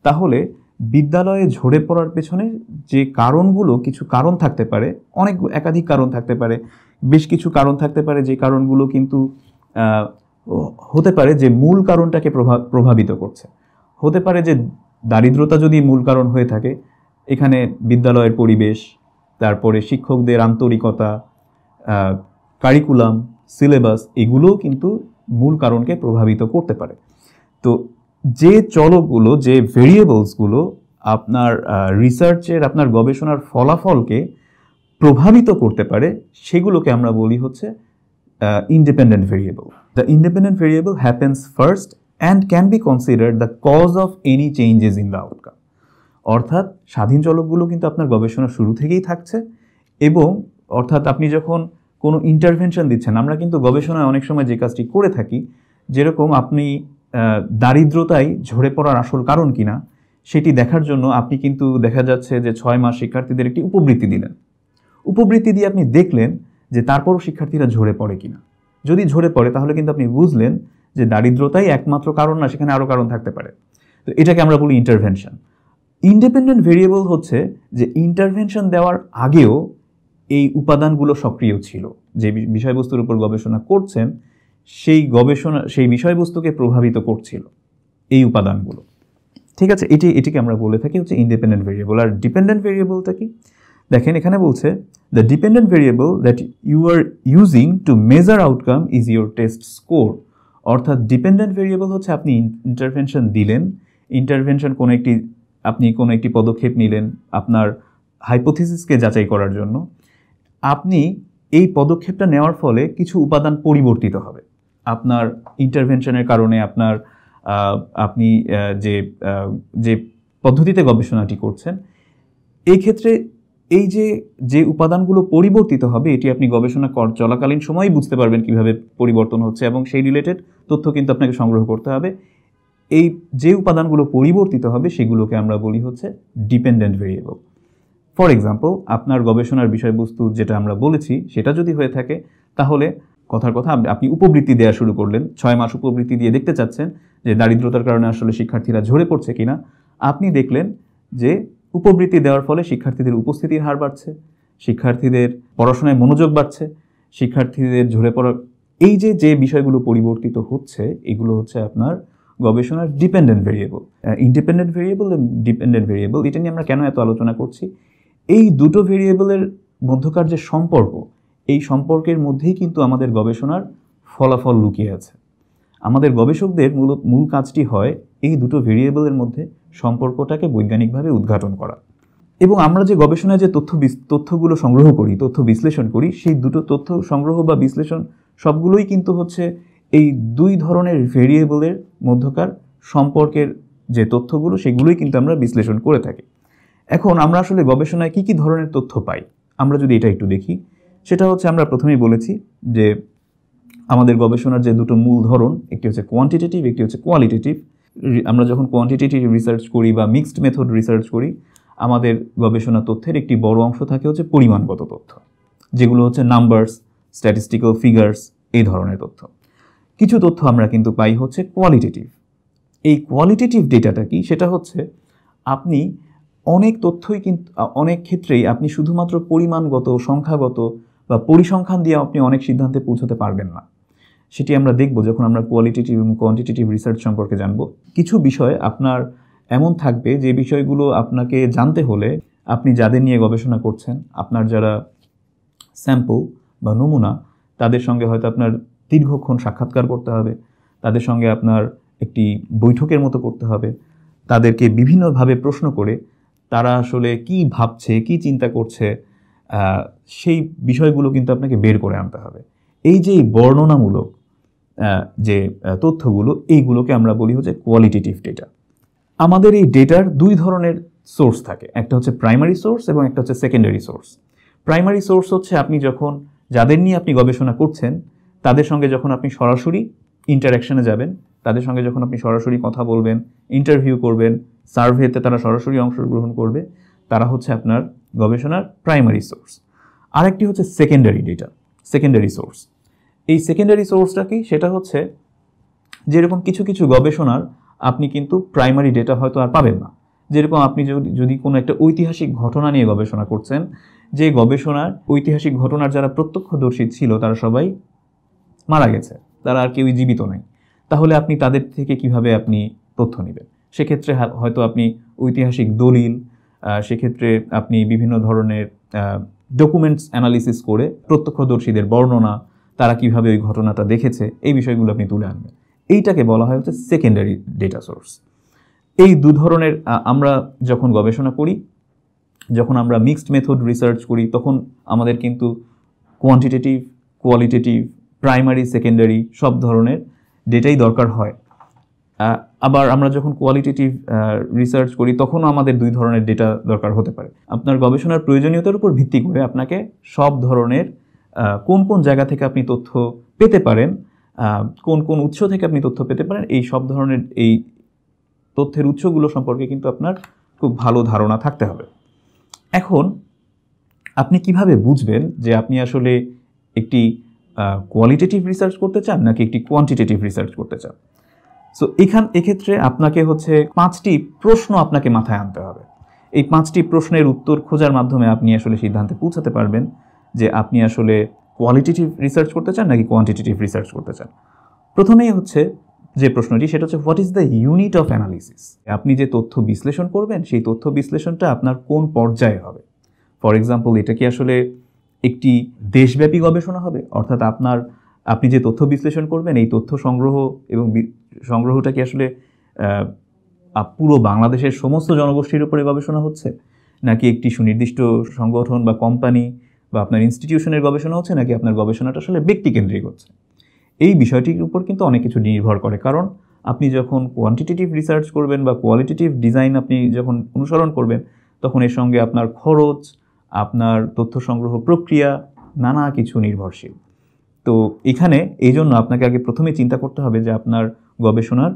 তাহলে বিদ্যালয়ে ঝরে পড়ার পেছনে যে কারণগুলো, কিছু কারণ থাকতে পারে, একাধিক কারণ থাকতে পারে, বেশ কিছু কারণ থাকতে পারে, যে কারণগুলো কিন্তু হতে পারে যে মূল কারণটাকে প্রভাবিত করছে। হতে পারে যে দারিদ্রতা যদি মূল কারণ হয়ে থাকে, এখানে বিদ্যালয়ের পরিবেশ, তারপরে শিক্ষকদের আন্তরিকতা, কারিকুলাম, সিলেবাস, এগুলোও কিন্তু মূল কারণকে প্রভাবিত করতে পারে। তো যে চলকগুলো, যে ভেরিয়েবলসগুলো আপনার রিসার্চের, আপনার গবেষণার ফলাফলকে প্রভাবিত করতে পারে, সেগুলোকে আমরা বলি হচ্ছে independent variable. The independent variable happens first and can be considered the cause of any changes in the outcome. অর্থাৎ স্বাধীন চলকগুলো কিন্তু আপনার গবেষণা শুরু থেকেই থাকছে, এবং অর্থাৎ আপনি যখন কোনো ইন্টারভেনশন দিচ্ছেন, আমরা কিন্তু গবেষণায় অনেক সময় যে কাজটি করে থাকি, যেরকম আপনি দারিদ্রতাই ঝরে পড়ার আসল কারণ কিনা সেটি দেখার জন্য আপনি কিন্তু দেখা যাচ্ছে যে 6 মাস শিক্ষার্থীদের একটি উপবৃত্তি দিলেন। উপবৃত্তি দিয়ে আপনি দেখলেন যে তারপরও শিক্ষার্থীরা ঝরে পড়ে কিনা। যদি ঝরে পড়ে তাহলে কিন্তু আপনি বুঝলেন যে দারিদ্রতাই একমাত্র কারণ না, সেখানে আরও কারণ থাকতে পারে। তো এটাকে আমরা বলি ইন্টারভেনশন। ইন্ডিপেন্ডেন্ট ভেরিয়েবল হচ্ছে যে ইন্টারভেনশন দেওয়ার আগেও এই উপাদানগুলো সক্রিয় ছিল। যে বিষয়বস্তুর উপর গবেষণা করছেন সেই বিষয়বস্তুকে প্রভাবিত করছিল এই উপাদানগুলো। ঠিক আছে, এটিকে আমরা বলে থাকি হচ্ছে ইন্ডিপেন্ডেন্ট ভেরিয়েবল। আর ডিপেন্ডেন্ট ভেরিয়েবলটা কি? দেখেন, এখানে বলছে the dependent variable that you are using to measure outcome is your test score. অর্থাৎ ডিপেন্ডেন্ট ভেরিয়েবল হচ্ছে আপনি ইন্টারভেনশন দিলেন, আপনি কোনো একটি পদক্ষেপ নিলেন আপনার হাইপোথিসিসকে যাচাই করার জন্য। আপনি এই পদক্ষেপটা নেওয়ার ফলে কিছু উপাদান পরিবর্তিত হবে আপনার ইন্টারভেনশনের কারণে। আপনি যে পদ্ধতিতে গবেষণাটি করছেন, এই ক্ষেত্রে এই যে উপাদানগুলো পরিবর্তিত হবে, এটি আপনি গবেষণা চলাকালীন সময়ই বুঝতে পারবেন কিভাবে পরিবর্তন হচ্ছে, এবং সেই রিলেটেড তথ্য কিন্তু আপনাকে সংগ্রহ করতে হবে। এই যে উপাদানগুলো পরিবর্তিত হবে সেগুলোকে আমরা বলি হচ্ছে ডিপেন্ডেন্ট ভেরিয়েবল। ফর এক্সাম্পল, আপনার গবেষণার বিষয়বস্তু যেটা আমরা বলেছি সেটা যদি হয়ে থাকে, তাহলে কথার কথা আপনি উপবৃত্তি দেওয়া শুরু করলেন, 6 মাস উপবৃত্তি দিয়ে দেখতে চাচ্ছেন যে দারিদ্রতার কারণে আসলে শিক্ষার্থীরা ঝরে পড়ছে কিনা। আপনি দেখলেন যে উপবৃত্তি দেওয়ার ফলে শিক্ষার্থীদের উপস্থিতির হার বাড়ছে, শিক্ষার্থীদের পড়াশোনায় মনোযোগ বাড়ছে, শিক্ষার্থীদের ঝরে পড়ার এই যে বিষয়গুলো পরিবর্তিত হচ্ছে, এগুলো হচ্ছে আপনার গবেষণার ডিপেন্ডেন্ট ভেরিয়েবল। ইন্ডিপেন্ডেন্ট ভেরিয়েবল এবং ডিপেন্ডেন্ট ভেরিয়েবল, এটা নিয়ে আমরা কেন এত আলোচনা করছি? এই দুটো ভেরিয়েবলের মধ্যকার যে সম্পর্ক, এই সম্পর্কের মধ্যেই কিন্তু আমাদের গবেষণার ফলাফল লুকিয়ে আছে। আমাদের গবেষকদের মূল কাজটি হয় এই দুটো ভেরিয়েবলের মধ্যে সম্পর্কটাকে বৈজ্ঞানিকভাবে উদ্ঘাটন করা। এবং আমরা যে গবেষণায় যে তথ্যগুলো সংগ্রহ করি, তথ্য বিশ্লেষণ করি, সেই দুটো তথ্য সংগ্রহ বা বিশ্লেষণ সবগুলোই কিন্তু হচ্ছে এই দুই ধরনের ভেরিয়েবলের মধ্যকার সম্পর্কের যে তথ্যগুলো, সেগুলোই কিন্তু আমরা বিশ্লেষণ করে থাকি। এখন আমরা আসলে গবেষণায় কী কী ধরনের তথ্য পাই, আমরা যদি এটা একটু দেখি, সেটা হচ্ছে আমরা প্রথমেই বলেছি যে আমাদের গবেষণার যে দুটো মূল ধরন, একটি হচ্ছে কোয়ান্টিটেটিভ, একটি হচ্ছে কোয়ালিটেটিভ। আমরা যখন কোয়ান্টিটেটিভ রিসার্চ করি বা মিক্সড মেথড রিসার্চ করি, আমাদের গবেষণা তথ্যের একটি বড় অংশ থাকে হচ্ছে পরিমাণগত তথ্য, যেগুলো হচ্ছে নাম্বারস, স্ট্যাটিস্টিক্যাল ফিগার্স, এই ধরনের তথ্য। কিছু তথ্য আমরা কিন্তু পাই হচ্ছে কোয়ালিটেটিভ। এই কোয়ালিটেটিভ ডেটাটা কি? সেটা হচ্ছে আপনি অনেক তথ্যই কিন্তু অনেক ক্ষেত্রেই আপনি শুধুমাত্র পরিমাণগত, সংখ্যাগত বা পরিসংখ্যান দিয়ে আপনি অনেক সিদ্ধান্তে পৌঁছতে পারবেন না। সেটি আমরা দেখব যখন আমরা কোয়ালিটেটিভ এবং কোয়ান্টিটেটিভ রিসার্চ সম্পর্কে জানব। কিছু বিষয় আপনার এমন থাকবে যে বিষয়গুলো আপনাকে জানতে হলে আপনি যাদের নিয়ে গবেষণা করছেন, আপনার যারা স্যাম্পল বা নমুনা, তাদের সঙ্গে হয়তো আপনার দীর্ঘক্ষণ সাক্ষাৎকার করতে হবে, তাদের সঙ্গে আপনার একটি বৈঠকের মতো করতে হবে, তাদেরকে বিভিন্নভাবে প্রশ্ন করে তারা আসলে কি ভাবছে, কি চিন্তা করছে, সেই বিষয়গুলো কিন্তু আপনাকে বের করে আনতে হবে। এই যে বর্ণনামূলক যে তথ্যগুলো, এইগুলোকে আমরা বলি হচ্ছে কোয়ালিটেটিভ ডেটা। আমাদের এই ডেটার দুই ধরনের সোর্স থাকে, একটা হচ্ছে প্রাইমারি সোর্স এবং একটা হচ্ছে সেকেন্ডারি সোর্স। প্রাইমারি সোর্স হচ্ছে আপনি যখন যাদের নিয়ে আপনি গবেষণা করছেন, তাদের সঙ্গে যখন আপনি সরাসরি ইন্টারাকশনে যাবেন, তাদের সঙ্গে যখন আপনি সরাসরি কথা বলবেন, ইন্টারভিউ করবেন, সার্ভেতে তারা সরাসরি অংশগ্রহণ করবে, তারা হচ্ছে আপনার গবেষণার প্রাইমারি সোর্স। আরেকটি হচ্ছে সেকেন্ডারি ডেটা, সেকেন্ডারি সোর্স। এই সেকেন্ডারি সোর্সটা কি? সেটা হচ্ছে যেরকম কিছু কিছু গবেষণার আপনি কিন্তু প্রাইমারি ডেটা হয়তো আর পাবেন না। যেরকম আপনি যদি কোনো একটা ঐতিহাসিক ঘটনা নিয়ে গবেষণা করছেন, যে গবেষণার ঐতিহাসিক ঘটনার যারা প্রত্যক্ষদর্শী ছিল তারা সবাই মারা গেছে, তারা আর কেউই জীবিত নাই, তাহলে আপনি তাদের থেকে কিভাবে আপনি তথ্য নেবেন? সেক্ষেত্রে হয়তো আপনি ঐতিহাসিক দলিল, সেক্ষেত্রে আপনি বিভিন্ন ধরনের ডকুমেন্টস অ্যানালিসিস করে প্রত্যক্ষদর্শীদের বর্ণনা, তারা কিভাবে ওই ঘটনাটা দেখেছে, এই বিষয়গুলো আপনি তুলে আনবেন। এইটাকে বলা হয় হচ্ছে সেকেন্ডারি ডেটা সোর্স। এই দু ধরনের আমরা যখন গবেষণা করি, যখন আমরা মিক্সড মেথড রিসার্চ করি, তখন আমাদের কিন্তু কোয়ান্টিটেটিভ, কোয়ালিটেটিভ, প্রাইমারি, সেকেন্ডারি সব ধরনের ডেটাই দরকার হয়। আবার আমরা যখন কোয়ালিটেটিভ রিসার্চ করি, তখনও আমাদের দুই ধরনের ডেটা দরকার হতে পারে। আপনার গবেষণার প্রয়োজনীয়তার উপর ভিত্তি করে আপনাকে সব ধরনের কোন কোন জায়গা থেকে আপনি তথ্য পেতে পারেন, কোন কোন উৎস থেকে আপনি তথ্য পেতে পারেন, এই সব ধরনের এই তথ্যের উৎসগুলো সম্পর্কে কিন্তু আপনার খুব ভালো ধারণা থাকতে হবে। এখন আপনি কিভাবে বুঝবেন যে আপনি আসলে একটি কোয়ালিটেটিভ রিসার্চ করতে চান নাকি একটি কোয়ান্টিটেটিভ রিসার্চ করতে চান? সো এক্ষেত্রে আপনাকে হচ্ছে 5টি প্রশ্ন আপনাকে মাথায় আনতে হবে। এই 5টি প্রশ্নের উত্তর খোঁজার মাধ্যমে আপনি আসলে সিদ্ধান্তে পৌঁছাতে পারবেন যে আপনি আসলে কোয়ালিটেটিভ রিসার্চ করতে চান নাকি কোয়ান্টিটেটিভ রিসার্চ করতে চান। প্রথমেই হচ্ছে যে প্রশ্নটি, সেটা হচ্ছে what is the unit of analysis. আপনি যে তথ্য বিশ্লেষণ করবেন, সেই তথ্য বিশ্লেষণটা আপনার কোন পর্যায়ে হবে? ফর এক্সাম্পল, এটা কি আসলে একটি দেশব্যাপী গবেষণা হবে? অর্থাৎ আপনি যে তথ্য বিশ্লেষণ করবেন, এই তথ্য সংগ্রহ এবং সংগ্রহটা কি আসলে পুরো বাংলাদেশের সমস্ত জনগোষ্ঠীর উপরে গবেষণা হচ্ছে, নাকি একটি সুনির্দিষ্ট সংগঠন বা কোম্পানি বা আপনার ইনস্টিটিউশনের গবেষণা হচ্ছে, নাকি আপনার গবেষণাটা আসলে ব্যক্তিকেন্দ্রিক হচ্ছে? এই বিষয়টির উপর কিন্তু অনেক কিছু নির্ভর করে। কারণ আপনি যখন কোয়ান্টিটেটিভ রিসার্চ করবেন বা কোয়ালিটেটিভ ডিজাইন আপনি যখন অনুসরণ করবেন, তখন এর সঙ্গে আপনার খরচ, আপনার তথ্য সংগ্রহ প্রক্রিয়া, নানা কিছু নির্ভরশীল। তো এখানে এই জন্য আপনাকে আগে প্রথমে চিন্তা করতে হবে যে আপনার গবেষণার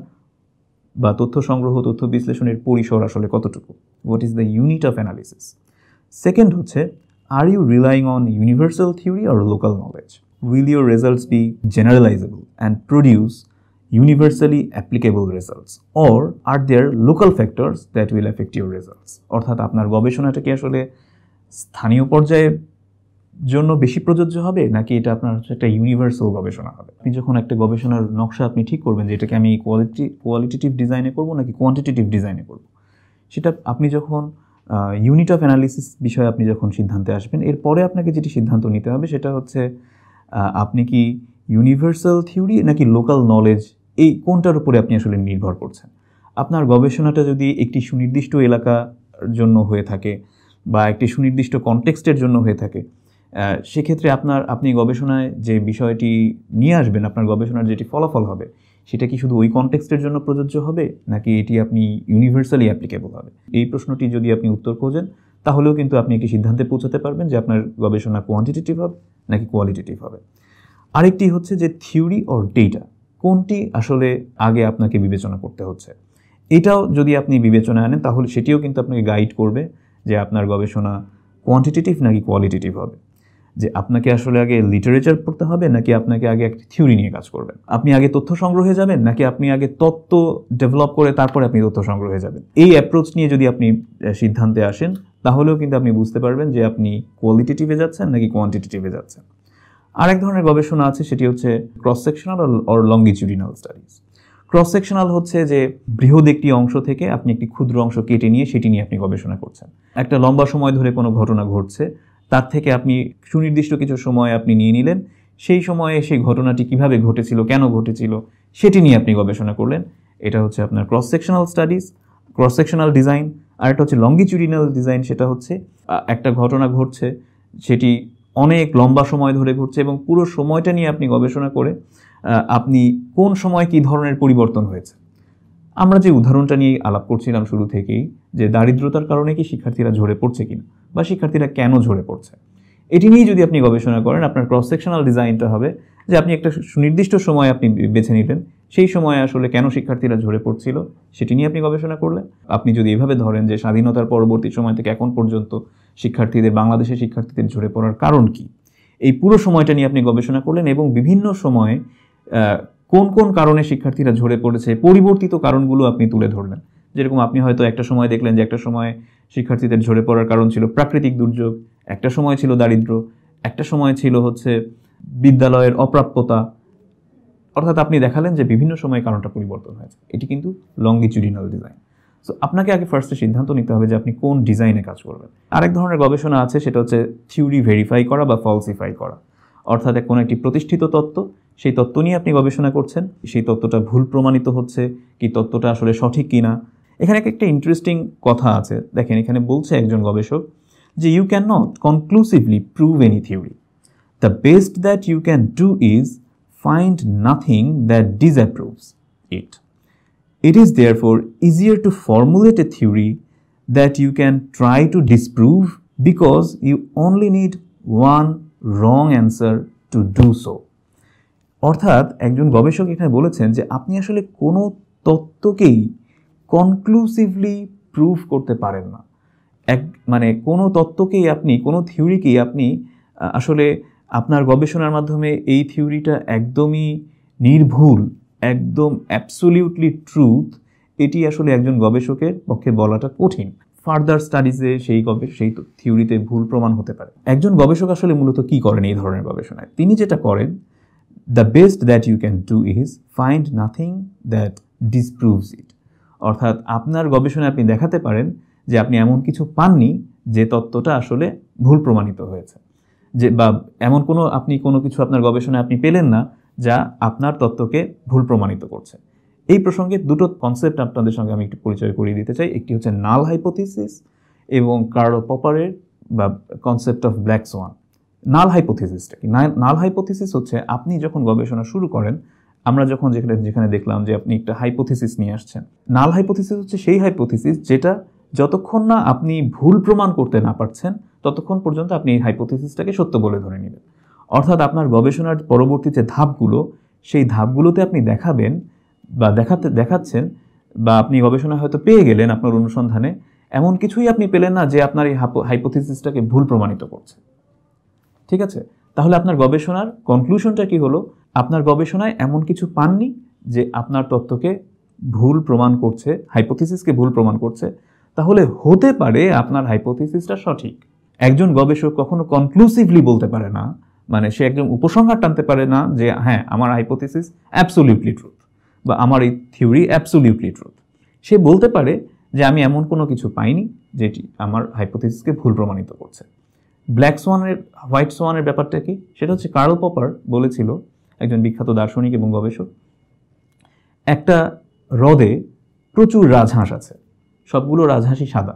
বা তথ্য সংগ্রহ, তথ্য বিশ্লেষণের পরিসর আসলে কতটুকু। What is the unit of analysis. Second হচ্ছে, are you relying on universal theory or local knowledge? Will your results B জেনারেলাইজেবল and produce universally applicable results, or are there local factors that will affect your results? অর্থাৎ আপনার গবেষণাটা কি আসলে স্থানীয় পর্যায়ে জন্য বেশি প্রযোজ্য হবে, নাকি এটা আপনার হচ্ছে একটা ইউনিভার্সাল গবেষণা হবে? আপনি যখন একটা গবেষণার নকশা আপনি ঠিক করবেন যে এটাকে আমি কোয়ালিটেটিভ ডিজাইনে করব নাকি কোয়ান্টিটেটিভ ডিজাইনে করব, সেটা আপনি যখন ইউনিট অফ অ্যানালিসিস বিষয়ে আপনি যখন সিদ্ধান্তে আসবেন, এরপরে আপনাকে যেটি সিদ্ধান্ত নিতে হবে সেটা হচ্ছে আপনি কি ইউনিভার্সাল থিওরি নাকি লোকাল নলেজ, এই কোনটার উপরে আপনি আসলে নির্ভর করছেন। আপনার গবেষণাটা যদি একটি সুনির্দিষ্ট এলাকার জন্য হয়ে থাকে বা একটি সুনির্দিষ্ট কনটেক্সটের জন্য হয়ে থাকে, সেক্ষেত্রে আপনি গবেষণায় যে বিষয়টি নিয়ে আসবেন, আপনার গবেষণার যেটি ফলাফল হবে, সেটা কি শুধু ওই কনটেক্সটের জন্য প্রযোজ্য হবে নাকি এটি আপনি ইউনিভার্সালি অ্যাপ্লিকেবল হবে? এই প্রশ্নটি যদি আপনি উত্তর খোঁজেন, তাহলেও কিন্তু আপনি একটি সিদ্ধান্তে পৌঁছাতে পারবেন যে আপনার গবেষণা কোয়ান্টিটেটিভ হবে নাকি কোয়ালিটেটিভ হবে। আরেকটি হচ্ছে যে থিওরি অর ডেটা, কোনটি আসলে আগে আপনাকে বিবেচনা করতে হচ্ছে। এটাও যদি আপনি বিবেচনায় আনেন তাহলে সেটিও কিন্তু আপনাকে গাইড করবে যে আপনার গবেষণা কোয়ান্টিটেটিভ নাকি কোয়ালিটেটিভ হবে। যে আপনাকে আসলে আগে লিটারেচার পড়তে হবে নাকি আপনাকে আগে একটা থিওরি নিয়ে কাজ করবেন। আপনি আগে তথ্য সংগ্রহে যাবেন নাকি আপনি আগে তত্ত্ব ডেভেলপ করে তারপরে আপনি তথ্য সংগ্রহে যাবেন। এই অ্যাপ্রোচ নিয়ে যদি আপনি সিদ্ধান্তে আসেন, তাহলেও কিন্তু আপনি বুঝতে পারবেন যে আপনি কোয়ালিটেটিভে যাচ্ছেন নাকি কোয়ান্টিটেটিভে যাচ্ছেন। আরেক ধরনের গবেষণা আছে, সেটি হচ্ছে cross sectional or longitudinal studies. Cross sectional হচ্ছে যে বৃহৎ একটি অংশ থেকে আপনি একটি ক্ষুদ্র অংশ কেটে নিয়ে সেটি নিয়ে আপনি গবেষণা করছেন। একটা লম্বা সময় ধরে কোনো ঘটনা ঘটছে, তার থেকে আপনি সুনির্দিষ্ট কিছু সময় আপনি নিয়ে নিলেন, সেই সময়ে সেই ঘটনাটি কিভাবে ঘটেছিল, কেন ঘটেছিল, সেটি নিয়ে আপনি গবেষণা করলেন। এটা হচ্ছে আপনার cross sectional studies, cross sectional design. আর একটা হচ্ছে লঙ্গিটিউডিনাল ডিজাইন, সেটা হচ্ছে একটা ঘটনা ঘটছে, সেটি অনেক লম্বা সময় ধরে ঘটছে এবং পুরো সময়টা নিয়ে আপনি গবেষণা করে আপনি কোন সময় কী ধরনের পরিবর্তন হয়েছে। আমরা যে উদাহরণটা নিয়ে আলাপ করছিলাম শুরু থেকেই, যে দারিদ্রতার কারণে কি শিক্ষার্থীরা ঝরে পড়ছে কিনা বা শিক্ষার্থীরা কেন ঝরে পড়ছে, এটি নিয়ে যদি আপনি গবেষণা করেন, আপনার ক্রস সেকশনাল ডিজাইনটা হবে যে আপনি একটা সুনির্দিষ্ট সময় আপনি বেছে নিলেন, সেই সময়ে আসলে কেন শিক্ষার্থীরা ঝরে পড়ছিল সেটি নিয়ে আপনি গবেষণা করলেন। আপনি যদি এভাবে ধরেন যে স্বাধীনতার পরবর্তী সময় থেকে এখন পর্যন্ত বাংলাদেশের শিক্ষার্থীদের ঝরে পড়ার কারণ কি, এই পুরো সময়টা নিয়ে আপনি গবেষণা করলেন এবং বিভিন্ন সময়ে কোন কোন কারণে শিক্ষার্থীরা ঝরে পড়েছে, পরিবর্তিত কারণগুলো আপনি তুলে ধরলেন। যেরকম আপনি হয়তো একটা সময় দেখলেন যে একটা সময় শিক্ষার্থীদের ঝরে পড়ার কারণ ছিল প্রাকৃতিক দুর্যোগ, একটা সময় ছিল দারিদ্র্য, একটা সময় ছিল হচ্ছে বিদ্যালয়ের অপ্রাপ্যতা, অর্থাৎ আপনি দেখালেন যে বিভিন্ন সময়ে কারণটা পরিবর্তন হয়েছে। এটি কিন্তু লঙ্গিটিউডিনাল ডিজাইন। সো আপনাকে আগে ফার্স্টে সিদ্ধান্ত নিতে হবে যে আপনি কোন ডিজাইনে কাজ করবেন। আরেক ধরনের গবেষণা আছে, সেটা হচ্ছে থিওরি ভেরিফাই করা বা ফলসিফাই করা। অর্থাৎ কোনো একটি প্রতিষ্ঠিত তত্ত্ব, সেই তত্ত্ব নিয়ে আপনি গবেষণা করছেন, সেই তত্ত্বটা ভুল প্রমাণিত হচ্ছে কি, তত্ত্বটা আসলে সঠিক কিনা। এখানে একটা ইন্টারেস্টিং কথা আছে, দেখেন এখানে বলছে একজন গবেষক যে you can not conclusively prove any theory, the best that you can do is find nothing that disapproves it. It is therefore easier to formulate a theory that you can try to disprove because you only need one wrong answer to do so. অর্থাৎ একজন গবেষক এখানে বলেছেন যে আপনি আসলে কোনো তত্ত্বকেই conclusively prove করতে পারেন না। মানে কোনো তত্ত্বকেই আপনি, কোনো থিওরিকেই আপনি আসলে আপনার গবেষণার মাধ্যমে এই থিওরিটা একদমই নির্ভুল, একদম অ্যাবসলিউটলি ট্রুথ, এটি আসলে একজন গবেষকের পক্ষে বলাটা কঠিন। ফার্দার স্টাডিজে সেই থিওরিতে ভুল প্রমাণ হতে পারে। একজন গবেষক আসলে মূলত কি করেন এই ধরনের গবেষণায়? তিনি যেটা করেন, the best that you can do is find nothing that disproves it. অর্থাৎ আপনার গবেষণায় আপনি দেখাতে পারেন যে আপনি এমন কিছু পাননি যে তত্ত্বটা আসলে ভুল প্রমাণিত হয়েছে, যে বা এমন কোনো কিছু আপনার গবেষণায় আপনি পেলেন না যা আপনার তত্ত্বকে ভুল প্রমাণিত করছে। এই প্রসঙ্গে দুটো কনসেপ্ট আপনাদের সঙ্গে আমি একটু পরিচয় করিয়ে দিতে চাই। একটি হচ্ছে নাল হাইপোথিসিস এবং কার্ল পপারের বা কনসেপ্ট অফ ব্ল্যাক সোয়ান। নাল হাইপোথিসিসটা কি? নাল হাইপোথিসিস হচ্ছে আপনি যখন গবেষণা শুরু করেন, আমরা যেখানে দেখলাম যে আপনি একটা হাইপোথিসিস নিয়ে আসছেন। নাল হাইপোথিসিস হচ্ছে সেই হাইপোথিসিস যেটা যতক্ষণ না আপনি ভুল প্রমাণ করতে না পারছেন ততক্ষণ পর্যন্ত আপনি এই হাইপোথিসিসটাকে সত্য বলে ধরে নেবেন। অর্থাৎ আপনার গবেষণার পরবর্তী যে ধাপগুলো, সেই ধাপগুলোতে আপনি দেখাবেন বা দেখাচ্ছেন বা আপনি গবেষণায় হয়তো পেয়ে গেলেন আপনার অনুসন্ধানে, এমন কিছুই আপনি পেলেন না যে আপনার এই হাইপোথিসিসটাকে ভুল প্রমাণিত করছে। ঠিক আছে? তাহলে আপনার গবেষণার কনক্লুশনটা কি হলো? আপনার গবেষণায় এমন কিছু পাননি যে আপনার তত্ত্বকে ভুল প্রমাণ করছে, হাইপোথিসিসকে ভুল প্রমাণ করছে। তাহলে হতে পারে আপনার হাইপোথিসিসটা সঠিক। একজন গবেষক কখনো কনক্লুসিভলি বলতে পারে না, মানে সে একদম উপসংহার টানতে পারে না যে হ্যাঁ আমার হাইপোথিসিস অ্যাবসোলিউটলি ট্রুথ বা আমার এই থিওরি অ্যাবসোলিউটলি ট্রুথ। সে বলতে পারে যে আমি এমন কোনো কিছু পাইনি যেটি আমার হাইপোথিসিসকে ভুল প্রমাণিত করছে। ব্ল্যাক সোয়ানের হোয়াইট সোয়ানের ব্যাপারটা কি? সেটা হচ্ছে কার্ল পপার বলেছিল, একজন বিখ্যাত দার্শনিক এবং গবেষক, একটা হ্রদে প্রচুর রাজহাঁস আছে, সবগুলো রাজহাঁসই সাদা।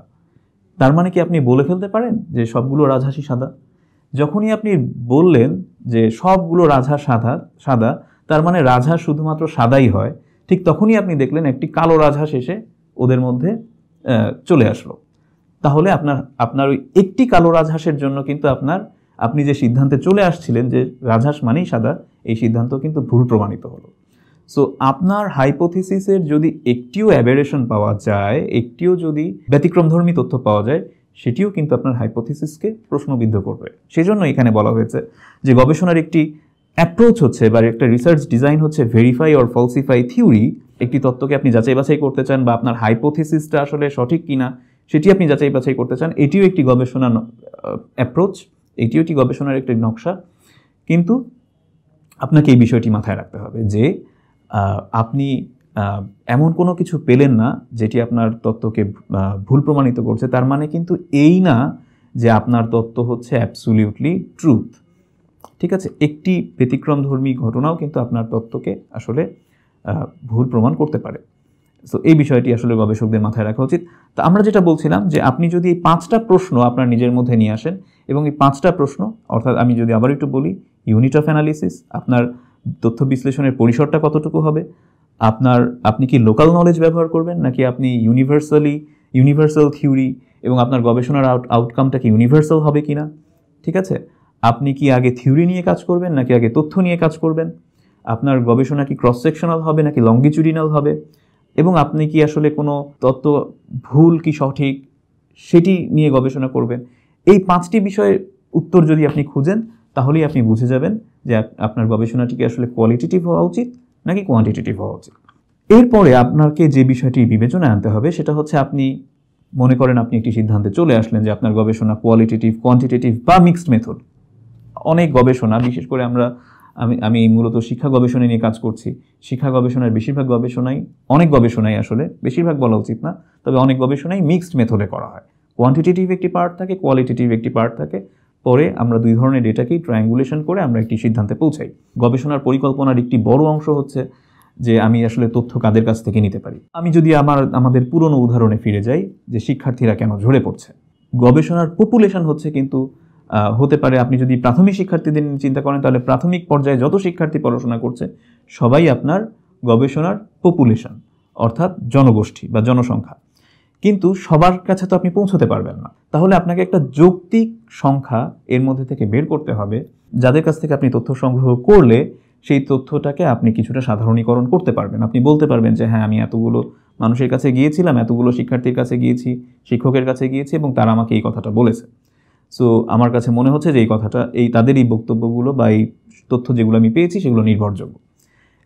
তার মানে কি আপনি বলে ফেলতে পারেন যে সবগুলো রাজহাঁসই সাদা? যখনই আপনি বললেন যে সবগুলো রাজহাঁস সাদা সাদা তার মানে রাজহাঁস শুধুমাত্র সাদাই হয়, ঠিক তখনই আপনি দেখলেন একটি কালো রাজহাঁস এসে ওদের মধ্যে চলে আসলো। তাহলে আপনার ওই একটি কালো রাজহাঁসের জন্য কিন্তু আপনি যে সিদ্ধান্তে চলে আসছিলেন যে রাজহাঁস মানেই সাদা, এই সিদ্ধান্ত কিন্তু ভুল প্রমাণিত হলো। সো আপনার হাইপোথিসিসের যদি একটিও অ্যাবেরেশন পাওয়া যায়, একটিও যদি ব্যতিক্রমধর্মী তথ্য পাওয়া যায়, সেটিও কিন্তু আপনার হাইপোথিসিসকে প্রশ্নবিদ্ধ করবে। সেজন্য এখানে বলা হয়েছে যে গবেষণার একটি অ্যাপ্রোচ হচ্ছে বা একটা রিসার্চ ডিজাইন হচ্ছে ভেরিফাই অর ফলসিফাই থিওরি। একটি তত্ত্বকে আপনি যাচাই বাছাই করতে চান বা আপনার হাইপোথিসিসটা আসলে সঠিক কিনা সেটি আপনি যাচাই বাছাই করতে চান, এটিও একটি গবেষণা অ্যাপ্রোচ, এটিও একটি গবেষণার একটি নকশা। কিন্তু আপনাকে এই বিষয়টি মাথায় রাখতে হবে যে আপনি এমন কোনো কিছু পেলেন না যেটি আপনার তত্ত্বকে ভুল প্রমাণিত করছে, তার মানে কিন্তু এই না যে আপনার তত্ত্ব হচ্ছে অ্যাবসোলিউটলি ট্রুথ। ঠিক আছে, একটি ব্যতিক্রমধর্মী ঘটনাও কিন্তু আপনার তত্ত্বকে আসলে ভুল প্রমাণ করতে পারে। সো এই বিষয়টি আসলে গবেষকদের মাথায় রাখা উচিত। তো আমরা যেটা বলছিলাম যে আপনি যদি এই 5টা প্রশ্ন আপনার নিজের মধ্যে নিয়ে আসেন এবং এই 5টা প্রশ্ন, অর্থাৎ আমি যদি আবার একটু বলি, ইউনিট অফ অ্যানালিসিস, আপনার তথ্য বিশ্লেষণের পরিসরটা কতটুকু হবে, আপনি কি লোকাল নলেজ ব্যবহার করবেন নাকি আপনি ইউনিভার্সাল থিওরি, এবং আপনার গবেষণার আউটকামটা কি ইউনিভার্সাল হবে কিনা, ঠিক আছে, আপনি কি আগে থিওরি নিয়ে কাজ করবেন নাকি আগে তথ্য নিয়ে কাজ করবেন, আপনার গবেষণা কি ক্রস সেকশনাল হবে নাকি লঙ্গিচুডিনাল হবে, এবং আপনি কি আসলে কোনো তত্ত্ব ভুল কি সঠিক সেটি নিয়ে গবেষণা করবেন। এই 5টি বিষয়ের উত্তর যদি আপনি খুঁজেন তাহলেই আপনি বুঝে যাবেন যে আপনার গবেষণাটি কি আসলে কোয়ালিটেটিভ হওয়া উচিত নাকি কোয়ান্টিটেটিভ হওয়া উচিত। এরপরে আপনাকে যে বিষয়টি বিবেচনায় আনতে হবে সেটা হচ্ছে, আপনি মনে করেন আপনি একটি সিদ্ধান্তে চলে আসলেন যে আপনার গবেষণা কোয়ালিটেটিভ, কোয়ান্টিটেটিভ বা মিক্সড মেথড। অনেক গবেষণা, বিশেষ করে আমি মূলত শিক্ষা গবেষণা নিয়ে কাজ করছি। শিক্ষা গবেষণার অনেক গবেষণাই আসলে, বেশিরভাগ বলা উচিত না, তবে অনেক গবেষণাই মিক্সড মেথডে করা হয়। কোয়ান্টিটেটিভ একটি পার্ট থাকে, কোয়ালিটেটিভ একটি পার্ট থাকে। পরে আমরা দুই ধরনের ডেটাকেই ট্রায়াঙ্গুলেশন করে আমরা একটি সিদ্ধান্তে পৌঁছাই। গবেষণার পরিকল্পনার একটি বড় অংশ হচ্ছে যে আমি আসলে তথ্য কাদের কাছ থেকে নিতে পারি। আমি যদি আমাদের পুরনো উদাহরণে ফিরে যাই যে শিক্ষার্থীরা কেন ঝরে পড়ছে, গবেষণার পপুলেশন হচ্ছে কিন্তু হতে পারে, আপনি যদি প্রাথমিক শিক্ষার্থীদের চিন্তা করেন তাহলে প্রাথমিক পর্যায়ে যত শিক্ষার্থী পড়াশোনা করছে সবাই আপনার গবেষণার পপুলেশন, অর্থাৎ জনগোষ্ঠী বা জনসংখ্যা। কিন্তু সবার কাছে তো আপনি পৌঁছতে পারবেন না, তাহলে আপনাকে একটা যৌক্তিক সংখ্যা এর মধ্যে থেকে বের করতে হবে যাদের কাছ থেকে আপনি তথ্য সংগ্রহ করলে সেই তথ্যটাকে আপনি কিছুটা সাধারণীকরণ করতে পারবেন। আপনি বলতে পারবেন যে হ্যাঁ আমি এতগুলো মানুষের কাছে গিয়েছিলাম, এতগুলো শিক্ষার্থীর কাছে গিয়েছি, শিক্ষকের কাছে গিয়েছি এবং তারা আমাকে এই কথাটা বলেছে। সো আমার কাছে মনে হচ্ছে যে এই কথাটা, তাদের এই বক্তব্যগুলো বা এই তথ্য যেগুলো আমি পেয়েছি সেগুলো নির্ভরযোগ্য।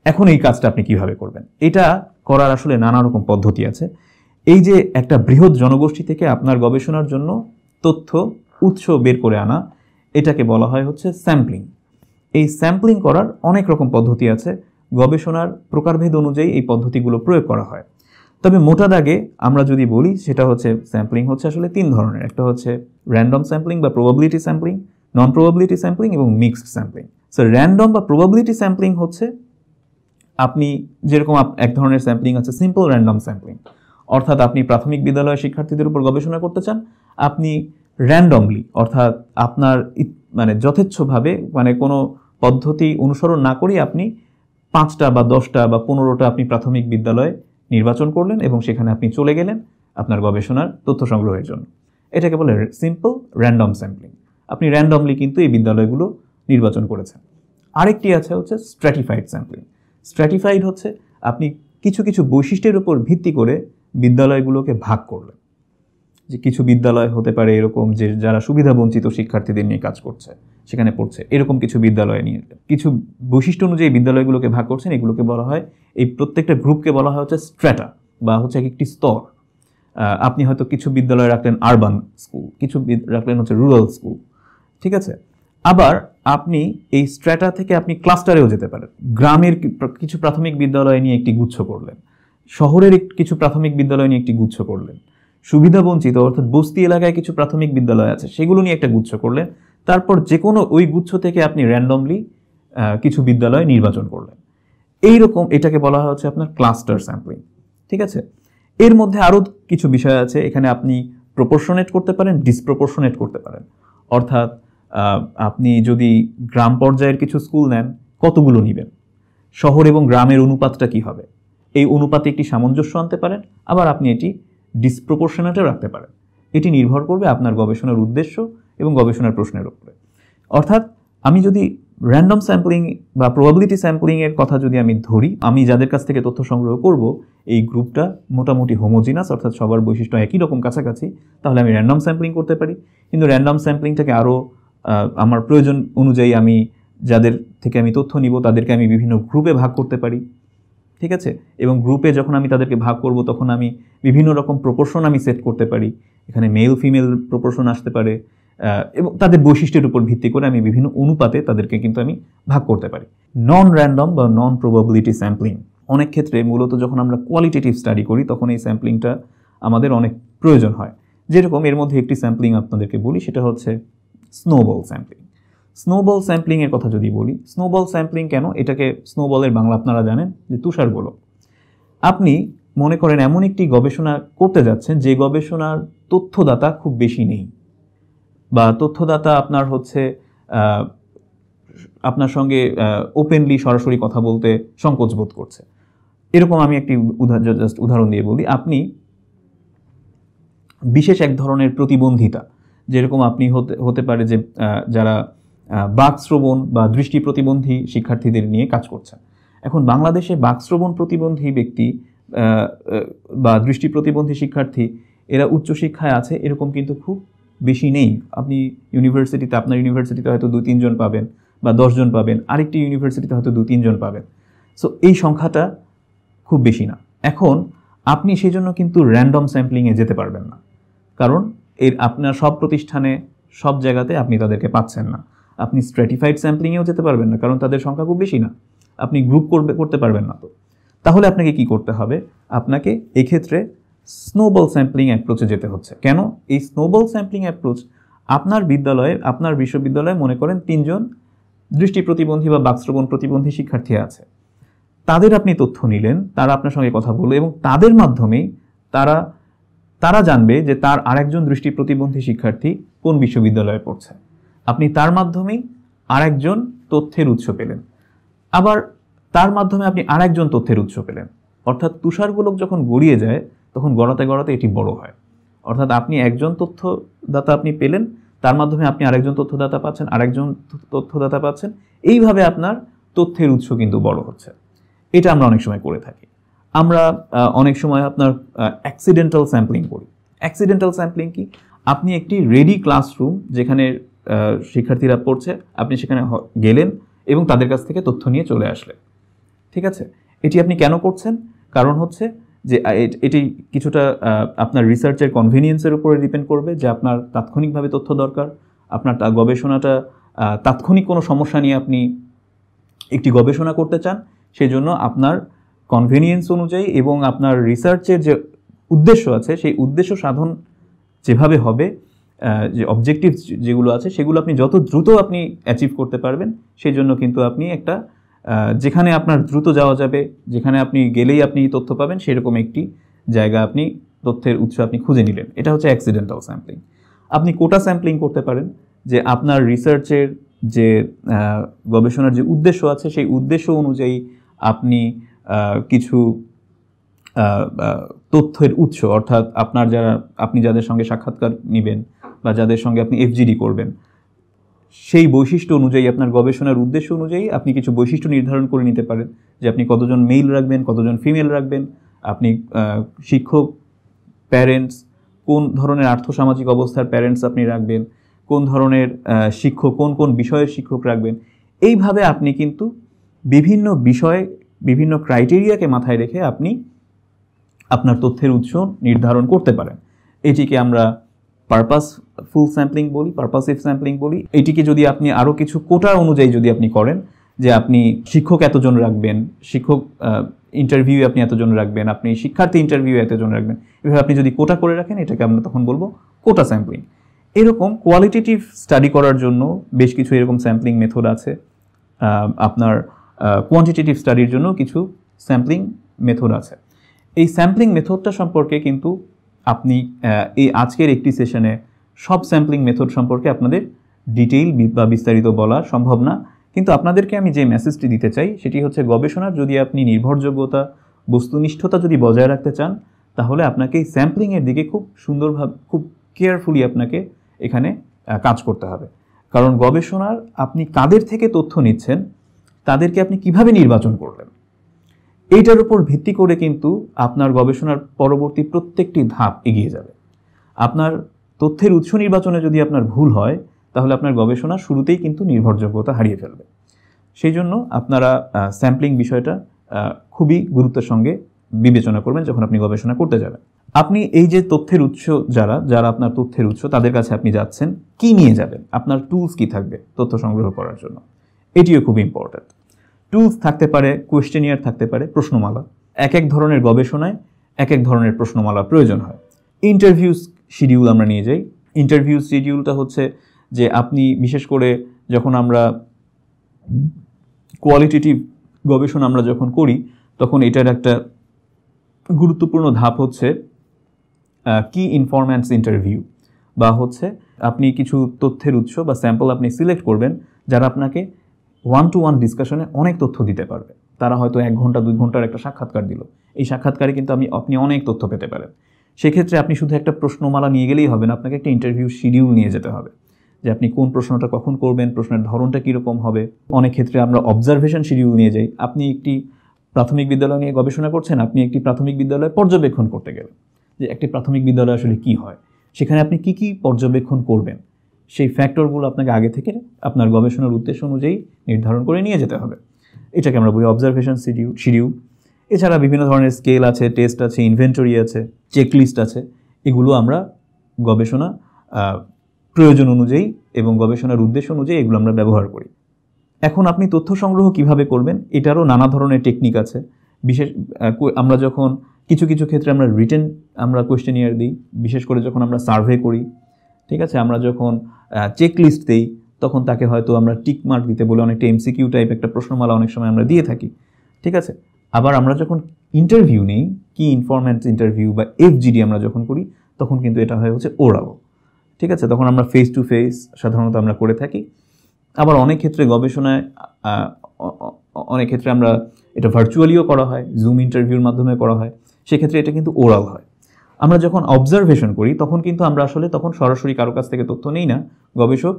এখন এই কাজটা আপনি কিভাবে করবেন? এটা করার আসলে নানা রকম পদ্ধতি আছে। এই যে একটা বৃহৎ জনগোষ্ঠী থেকে আপনার গবেষণার জন্য তথ্য উৎস বের করে আনা, এটাকে বলা হয় হচ্ছে স্যাম্পলিং। এই স্যাম্পলিং করার অনেক রকম পদ্ধতি আছে, গবেষণার প্রকারভেদ অনুযায়ী এই পদ্ধতিগুলো প্রয়োগ করা হয়। তবে মোটা দাগে আমরা যদি বলি সেটা হচ্ছে স্যাম্পলিং হচ্ছে আসলে 3 ধরনের। একটা হচ্ছে র্যান্ডম স্যাম্পলিং বা প্রবাবিলিটি স্যাম্পলিং, নন প্রবাবিলিটি স্যাম্পলিং এবং মিক্সড স্যাম্পলিং। সো র্যান্ডম বা প্রবাবিলিটি স্যাম্পলিং হচ্ছে আপনি যেরকম এক ধরনের স্যাম্পলিং আছে সিম্পল র্যান্ডম স্যাম্পলিং, অর্থাৎ আপনি প্রাথমিক বিদ্যালয়ের শিক্ষার্থীদের উপর গবেষণা করতে চান, আপনি র্যান্ডমলি অর্থাৎ আপনার যথেচ্ছভাবে কোনো পদ্ধতি অনুসরণ না করেই আপনি 5টা বা 10টা বা 15টা আপনি প্রাথমিক বিদ্যালয়ে নির্বাচন করলেন এবং সেখানে আপনি চলে গেলেন আপনার গবেষণার তথ্য সংগ্রহের জন্য। এটাকে বলে সিম্পল র্যান্ডম স্যাম্পলিং। আপনি র্যান্ডমলি কিন্তু এই বিদ্যালয়গুলো নির্বাচন করেছেন। আরেকটি আছে হচ্ছে স্ট্র্যাটিফাইড স্যাম্পলিং। স্ট্র্যাটিফাইড হচ্ছে আপনি কিছু কিছু বৈশিষ্ট্যের উপর ভিত্তি করে বিদ্যালয়গুলোকে ভাগ করলেন। যে কিছু বিদ্যালয় হতে পারে এরকম যে যারা সুবিধাবঞ্চিত শিক্ষার্থীদের নিয়ে কাজ করছে, সেখানে পড়ছে, এরকম কিছু বিদ্যালয়ে নিয়ে কিছু বৈশিষ্ট্য অনুযায়ী বিদ্যালয়গুলোকে ভাগ করছেন। এগুলোকে বলা হয়, এই প্রত্যেকটা গ্রুপকে বলা হয় হচ্ছে স্ট্র্যাটা বা হচ্ছে একটি স্তর। আপনি হয়তো কিছু বিদ্যালয় রাখলেন আরবান স্কুল, কিছু রাখলেন হচ্ছে রুরাল স্কুল, ঠিক আছে। আবার আপনি এই স্ট্র্যাটা থেকে আপনি ক্লাস্টারেও যেতে পারেন। গ্রামের কিছু প্রাথমিক বিদ্যালয় নিয়ে একটি গুচ্ছ করলেন, শহরের কিছু প্রাথমিক বিদ্যালয় নিয়ে একটি গুচ্ছ করলেন, সুবিধাবঞ্চিত অর্থাৎ বস্তি এলাকায় কিছু প্রাথমিক বিদ্যালয় আছে সেগুলো নিয়ে একটা গুচ্ছ করলেন, তারপর যে কোনো ওই গুচ্ছ থেকে আপনি র্যান্ডমলি কিছু বিদ্যালয় নির্বাচন করলেন। এইরকম এটাকে বলা হচ্ছে আপনার ক্লাস্টার স্যাম্পলিং, ঠিক আছে। এর মধ্যে আরও কিছু বিষয় আছে, এখানে আপনি প্রপোর্শনেট করতে পারেন, ডিসপ্রপোর্শনেট করতে পারেন। অর্থাৎ আপনি যদি গ্রাম পর্যায়ের কিছু স্কুল নেন, কতগুলো নেবেন, শহর এবং গ্রামের অনুপাতটা কি হবে, এই অনুপাতে একটি সামঞ্জস্য আনতে পারেন। আবার আপনি এটি ডিসপ্রপোর্শনেটও রাখতে পারেন। এটি নির্ভর করবে আপনার গবেষণার উদ্দেশ্য এবং গবেষণার প্রশ্নের উপরে। অর্থাৎ আমি যদি র্যান্ডম স্যাম্পলিং বা প্রবাবিলিটি স্যাম্পলিংয়ের কথা যদি আমি ধরি, আমি যাদের কাছ থেকে তথ্য সংগ্রহ করব এই গ্রুপটা মোটামুটি হোমোজিনাস, অর্থাৎ সবার বৈশিষ্ট্য একই রকম কাছাকাছি, তাহলে আমি র্যান্ডম স্যাম্পলিং করতে পারি। কিন্তু র্যান্ডম স্যাম্পলিংটাকে আরও আমার প্রয়োজন অনুযায়ী আমি যাদের থেকে আমি তথ্য নিব তাদেরকে আমি বিভিন্ন গ্রুপে ভাগ করতে পারি, ঠিক আছে। এবং গ্রুপে যখন আমি তাদেরকে ভাগ করব তখন আমি বিভিন্ন রকম প্রপোর্শন আমি সেট করতে পারি। এখানে মেল ফিমেল প্রপোর্শন আসতে পারে এবং তাদের বৈশিষ্ট্যের উপর ভিত্তি করে আমি বিভিন্ন অনুপাতে তাদেরকে কিন্তু আমি ভাগ করতে পারি। নন র্যান্ডম বা নন প্রবাবিলিটি স্যাম্পলিং অনেক ক্ষেত্রে মূলত যখন আমরা কোয়ালিটেটিভ স্টাডি করি তখন এই স্যাম্পলিংটা আমাদের অনেক প্রয়োজন হয়। যেরকম এর মধ্যে একটি স্যাম্পলিং আপনাদেরকে বলি, সেটা হচ্ছে স্নোবল স্যাম্পলিং। স্নোবল স্যাম্পলিংয়ের কথা যদি বলি, স্নোবল স্যাম্পলিং কেন, এটাকে স্নোবলের বাংলা আপনারা জানেন যে তুষার গোলক। আপনি মনে করেন এমন একটি গবেষণা করতে যাচ্ছেন যে গবেষণার তথ্যদাতা খুব বেশি নেই, বা তথ্যদাতা আপনার হচ্ছে আপনার সঙ্গে ওপেনলি সরাসরি কথা বলতে সংকোচ বোধ করছে। এরকম আমি একটি উদাহরণ দিয়ে বলি, আপনি বিশেষ এক ধরনের প্রতিবন্ধিতা, যেরকম আপনি হতে পারে যে যারা বাকশ্রবণ বা দৃষ্টি প্রতিবন্ধী শিক্ষার্থীদের নিয়ে কাজ করছেন। এখন বাংলাদেশে বাকশ্রবণ প্রতিবন্ধী ব্যক্তি বা দৃষ্টি প্রতিবন্ধী শিক্ষার্থী এরা উচ্চশিক্ষায় আছে এরকম কিন্তু খুব বেশি নেই। আপনি ইউনিভার্সিটিতে, আপনার ইউনিভার্সিটিতে হয়তো 2-3 জন পাবেন বা 10 জন পাবেন, আরেকটি ইউনিভার্সিটিতে হয়তো 2-3 জন পাবেন। সো এই সংখ্যাটা খুব বেশি না। এখন আপনি সেই জন্য কিন্তু র্যান্ডম স্যাম্পলিংয়ে যেতে পারবেন না, কারণ আপনার সব প্রতিষ্ঠানে সব জায়গাতে আপনি তাদেরকে পাচ্ছেন না। আপনি স্ট্র্যাটিফাইড স্যাম্পলিংয়েও যেতে পারবেন না, কারণ তাদের সংখ্যা খুব বেশি না। আপনি গ্রুপ করতে পারবেন না। তো তাহলে আপনাকে কি করতে হবে, আপনাকে এক্ষেত্রে স্নোবল স্যাম্পলিং অ্যাপ্রোচে যেতে হচ্ছে। কেন? এই স্নোবল স্যাম্পলিং অ্যাপ্রোচ আপনার বিদ্যালয়ে, আপনার বিশ্ববিদ্যালয়ে মনে করেন 3 জন দৃষ্টি প্রতিবন্ধী বা বাকশ্রবণ প্রতিবন্ধী শিক্ষার্থী আছে, তাদের আপনি তথ্য নিলেন, তারা আপনার সঙ্গে কথা বলল এবং তাদের মাধ্যমেই তারা জানবে যে তার আরেকজন দৃষ্টি প্রতিবন্ধী শিক্ষার্থী কোন বিশ্ববিদ্যালয়ে পড়ছে। আপনি তার মাধ্যমেই আরেকজন তথ্যের উৎস পেলেন, আবার তার মাধ্যমে আপনি আরেকজন তথ্যের উৎস পেলেন। অর্থাৎ তুষারগোলক যখন গড়িয়ে যায় তখন গড়াতে গড়াতে এটি বড় হয়। অর্থাৎ আপনি একজন তথ্যদাতা আপনি পেলেন, তার মাধ্যমে আপনি আরেকজন তথ্যদাতা পাচ্ছেন, আরেকজন তথ্যদাতা পাচ্ছেন, এইভাবে আপনার তথ্যের উৎস কিন্তু বড় হচ্ছে। এটা আমরা অনেক সময় করে থাকি। আমরা অনেক সময় আপনার অ্যাক্সিডেন্টাল স্যাম্পলিং করি। অ্যাক্সিডেন্টাল স্যাম্পলিং কি? আপনি একটি রেডি ক্লাসরুম যেখানে শিক্ষার্থীরা পড়ছে, আপনি সেখানে গেলেন এবং তাদের কাছ থেকে তথ্য নিয়ে চলে আসলেন, ঠিক আছে। এটি আপনি কেন করছেন? কারণ হচ্ছে যে এটি কিছুটা আপনার রিসার্চের কনভিনিয়েন্সের উপরে ডিপেন্ড করবে, যে আপনার তাৎক্ষণিকভাবে তথ্য দরকার, আপনার গবেষণাটা তাৎক্ষণিক কোনো সমস্যা নিয়ে আপনি একটি গবেষণা করতে চান, সেই জন্য আপনার কনভিনিয়েন্স অনুযায়ী এবং আপনার রিসার্চের যে উদ্দেশ্য আছে সেই উদ্দেশ্য সাধন যেভাবে হবে, যে অবজেক্টিভ যেগুলো আছে সেগুলো আপনি যত দ্রুত আপনি অ্যাচিভ করতে পারবেন, সেই জন্য কিন্তু আপনি একটা যেখানে আপনার দ্রুত যাওয়া যাবে, যেখানে আপনি গেলেই আপনি তথ্য পাবেন, সেরকম একটি জায়গা আপনি তথ্যের উৎস আপনি খুঁজে নিলেন। এটা হচ্ছে অ্যাক্সিডেন্টাল স্যাম্পলিং। আপনি কোটা স্যাম্পলিং করতে পারেন, যে আপনার রিসার্চের যে গবেষণার যে উদ্দেশ্য আছে সেই উদ্দেশ্য অনুযায়ী আপনি কিছু তথ্যের উৎস, অর্থাৎ আপনি যাদের সঙ্গে সাক্ষাৎকার নেবেন বা যাদের সঙ্গে আপনি এফজিডি করবেন, সেই বৈশিষ্ট্য অনুযায়ী, আপনার গবেষণার উদ্দেশ্য অনুযায়ী আপনি কিছু বৈশিষ্ট্য নির্ধারণ করে নিতে পারেন, যে আপনি কতজন মেল রাখবেন, কতজন ফিমেল রাখবেন, আপনি শিক্ষক, প্যারেন্টস, কোন ধরনের আর্থসামাজিক অবস্থার প্যারেন্টস আপনি রাখবেন, কোন ধরনের শিক্ষক, কোন কোন বিষয়ের শিক্ষক রাখবেন। এইভাবে আপনি কিন্তু বিভিন্ন বিষয়, বিভিন্ন ক্রাইটেরিয়াকে মাথায় রেখে আপনি আপনার তথ্যের উৎস নির্ধারণ করতে পারেন। এটিকে আমরা পারপাসফুল স্যাম্পলিং বলি, পারপাসিভ স্যাম্পলিং বলি। এটিকে যদি আপনি আরও কিছু কোটা অনুযায়ী যদি আপনি করেন, যে আপনি শিক্ষক এতজন রাখবেন, শিক্ষক ইন্টারভিউ আপনি এতজন রাখবেন, আপনি শিক্ষার্থী ইন্টারভিউ এতজন রাখবেন, এভাবে আপনি যদি কোটা করে রাখেন, এটাকে আমরা তখন বলবো কোটা স্যাম্পলিং। এরকম কোয়ালিটেটিভ স্টাডি করার জন্য বেশ কিছু এরকম স্যাম্পলিং মেথড আছে। আপনার কোয়ান্টিটেটিভ স্টাডির জন্য কিছু স্যাম্পলিং মেথড আছে। এই স্যাম্পলিং মেথডটা সম্পর্কে কিন্তু আপনি এই আজকের একটি সেশনে সব স্যাম্পলিং মেথড সম্পর্কে আপনাদের ডিটেইল বা বিস্তারিত বলা সম্ভব না, কিন্তু আপনাদেরকে আমি যে মেসেজটি দিতে চাই সেটি হচ্ছে, গবেষণার যদি আপনি নির্ভরযোগ্যতা, বস্তুনিষ্ঠতা যদি বজায় রাখতে চান, তাহলে আপনাকে এই স্যাম্পলিংয়ের দিকে খুব সুন্দরভাবে, খুব কেয়ারফুলি আপনাকে এখানে কাজ করতে হবে। কারণ গবেষণার আপনি কাদের থেকে তথ্য নিচ্ছেন, তাদেরকে আপনি কিভাবে নির্বাচন করলেন, এইটার উপর ভিত্তি করে কিন্তু আপনার গবেষণার পরবর্তী প্রত্যেকটি ধাপ এগিয়ে যাবে। আপনার তথ্যের উৎস নির্বাচনে যদি আপনার ভুল হয়, তাহলে আপনার গবেষণা শুরুতেই কিন্তু নির্ভরযোগ্যতা হারিয়ে ফেলবে। সেই জন্য আপনারা স্যাম্পলিং বিষয়টা খুবই গুরুত্বের সঙ্গে বিবেচনা করবেন যখন আপনি গবেষণা করতে যাবেন। আপনি এই যে তথ্যের উৎস, যারা আপনার তথ্যের উৎস, তাদের কাছে আপনি যাচ্ছেন, কি নিয়ে যাবেন, আপনার টুলস কি থাকবে তথ্য সংগ্রহ করার জন্য, এটিও খুব ইম্পর্ট্যান্ট। টুলস থাকতে পারে, কোয়েশ্চেনিয়ার থাকতে পারে, প্রশ্নমালা। এক এক ধরনের গবেষণায় এক এক ধরনের প্রশ্নমালা প্রয়োজন হয়। ইন্টারভিউ শিডিউল আমরা নিয়ে যাই। ইন্টারভিউ শিডিউলটা হচ্ছে যে আপনি বিশেষ করে যখন আমরা কোয়ালিটেটিভ গবেষণা আমরা যখন করি, তখন এটার একটা গুরুত্বপূর্ণ ধাপ হচ্ছে কি ইনফরম্যান্টস ইন্টারভিউ, বা হচ্ছে আপনি কিছু তথ্যের উৎস বা স্যাম্পল আপনি সিলেক্ট করবেন যারা আপনাকে 1-to-1 ডিসকাশনে অনেক তথ্য দিতে পারবে। তারা হয়তো 1 ঘন্টা 2 ঘন্টার একটা সাক্ষাৎকার দিল, এই সাক্ষাৎকারে কিন্তু আপনি অনেক তথ্য পেতে পারেন। সেক্ষেত্রে আপনি শুধু একটা প্রশ্নমালা নিয়ে গেলেই হবে না, আপনাকে একটা ইন্টারভিউ শিডিউল নিয়ে যেতে হবে, যে আপনি কোন প্রশ্নটা কখন করবেন, প্রশ্নের ধরনটা কীরকম হবে। অনেক ক্ষেত্রে আমরা অবজারভেশন শিডিউল নিয়ে যাই। আপনি একটি প্রাথমিক বিদ্যালয় নিয়ে গবেষণা করছেন, আপনি একটি প্রাথমিক বিদ্যালয় পর্যবেক্ষণ করতে গেলেন, যে একটি প্রাথমিক বিদ্যালয় আসলে কি হয়, সেখানে আপনি কি কি পর্যবেক্ষণ করবেন, সেই ফ্যাক্টরগুলো আপনাকে আগে থেকে আপনার গবেষণার উদ্দেশ্য অনুযায়ী নির্ধারণ করে নিয়ে যেতে হবে। এটাকে আমরা বলি অবজারভেশন শিডিউল। এছাড়া বিভিন্ন ধরনের স্কেল আছে, টেস্ট আছে, ইনভেন্টরি আছে, চেকলিস্ট আছে। এগুলো আমরা গবেষণা প্রয়োজন অনুযায়ী এবং গবেষণার উদ্দেশ্য অনুযায়ী এগুলো আমরা ব্যবহার করি। এখন আপনি তথ্য সংগ্রহ কিভাবে করবেন, এটারও নানা ধরনের টেকনিক আছে। আমরা যখন কিছু ক্ষেত্রে আমরা রিটেন কোয়েশ্চেনিয়ার দিই, বিশেষ করে যখন আমরা সার্ভে করি, ঠিক আছে, আমরা যখন চেকলিস্ট দিই, তখন তাকে হয়তো আমরা টিক মার্ক দিতে বলে অনেকটা এমসিকিউ টাইপ একটা প্রশ্নমালা অনেক সময় আমরা দিয়ে থাকি, ঠিক আছে। আবার আমরা যখন ইন্টারভিউ নিই, কি ইনফরম্যান্টস ইন্টারভিউ বা এফজিডি আমরা যখন করি, তখন কিন্তু এটা হচ্ছে ওরাল, ঠিক আছে। তখন আমরা ফেস টু ফেস সাধারণত আমরা করে থাকি। আবার অনেক ক্ষেত্রে গবেষণায় অনেক ক্ষেত্রে আমরা এটা ভার্চুয়ালিও করা হয়, জুম ইন্টারভিউর মাধ্যমে করা হয়, সেক্ষেত্রে এটা কিন্তু ওরাল হয়। আমরা যখন অবজারভেশন করি, তখন কিন্তু আমরা আসলে তখন সরাসরি কারো কাছ থেকে তথ্য নেই না, গবেষক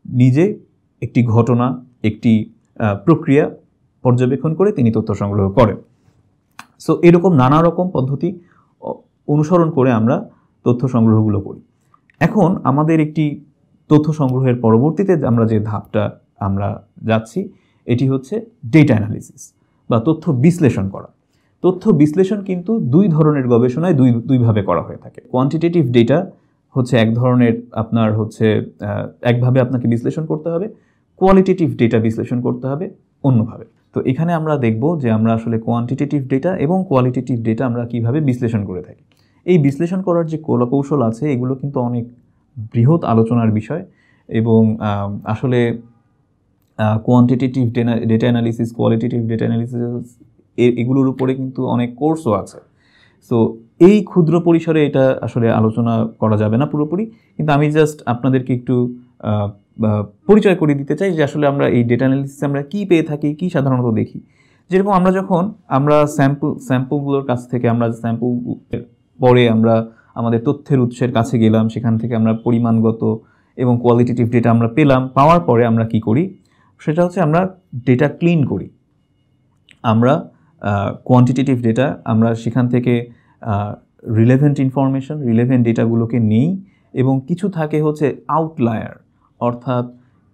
নিজে একটি ঘটনা, একটি প্রক্রিয়া পর্যবেক্ষণ করে তিনি তথ্য সংগ্রহ করেন। সো এরকম নানা রকম পদ্ধতি অনুসরণ করে আমরা তথ্য সংগ্রহগুলো করি। এখন আমাদের একটি তথ্য সংগ্রহের পরবর্তীতে আমরা যে ধাপটা আমরা যাচ্ছি, এটি হচ্ছে ডেটা অ্যানালিসিস বা তথ্য বিশ্লেষণ করা। তথ্য বিশ্লেষণ কিন্তু দুই ধরনের গবেষণায় দুইভাবে করা হয়ে থাকে। কোয়ান্টিটেটিভ ডেটা হচ্ছে এক ধরনের, আপনার হচ্ছে একভাবে আপনাকে বিশ্লেষণ করতে হবে, কোয়ালিটেটিভ ডেটা বিশ্লেষণ করতে হবে অন্যভাবে। তো এখানে আমরা দেখব যে আমরা আসলে কোয়ান্টিটেটিভ ডেটা এবং কোয়ালিটেটিভ ডেটা আমরা কিভাবে বিশ্লেষণ করে থাকি। এই বিশ্লেষণ করার যে কৌশল আছে, এগুলো কিন্তু অনেক বৃহৎ আলোচনার বিষয়, এবং আসলে quantitative data analysis, qualitative data analysis এগুলোর উপরে কিন্তু অনেক কোর্সও আছে। সো এই ক্ষুদ্র পরিসরে এটা আসলে আলোচনা করা যাবে না পুরোপুরি, কিন্তু আমি জাস্ট আপনাদেরকে একটু পরিচয় করে দিতে চাই যে আসলে আমরা এই ডেটা অ্যানালিসিসে আমরা কী পেয়ে থাকি, কী সাধারণত দেখি। যেরকম আমরা স্যাম্পলগুলোর কাছ থেকে, আমরা স্যাম্পল পরে আমরা আমাদের তথ্যের উৎসের কাছে গেলাম, সেখান থেকে আমরা পরিমাণগত এবং কোয়ালিটেটিভ ডেটা আমরা পেলাম। পাওয়ার পরে আমরা কি করি, সেটা হচ্ছে আমরা ডেটা ক্লিন করি। আমরা কোয়ান্টিটেটিভ ডেটা, আমরা সেখান থেকে রিলেভেন্ট ইনফরমেশন, রিলেভেন্ট ডেটাগুলোকে নিই, এবং কিছু থাকে হচ্ছে আউটলায়ার, অর্থাৎ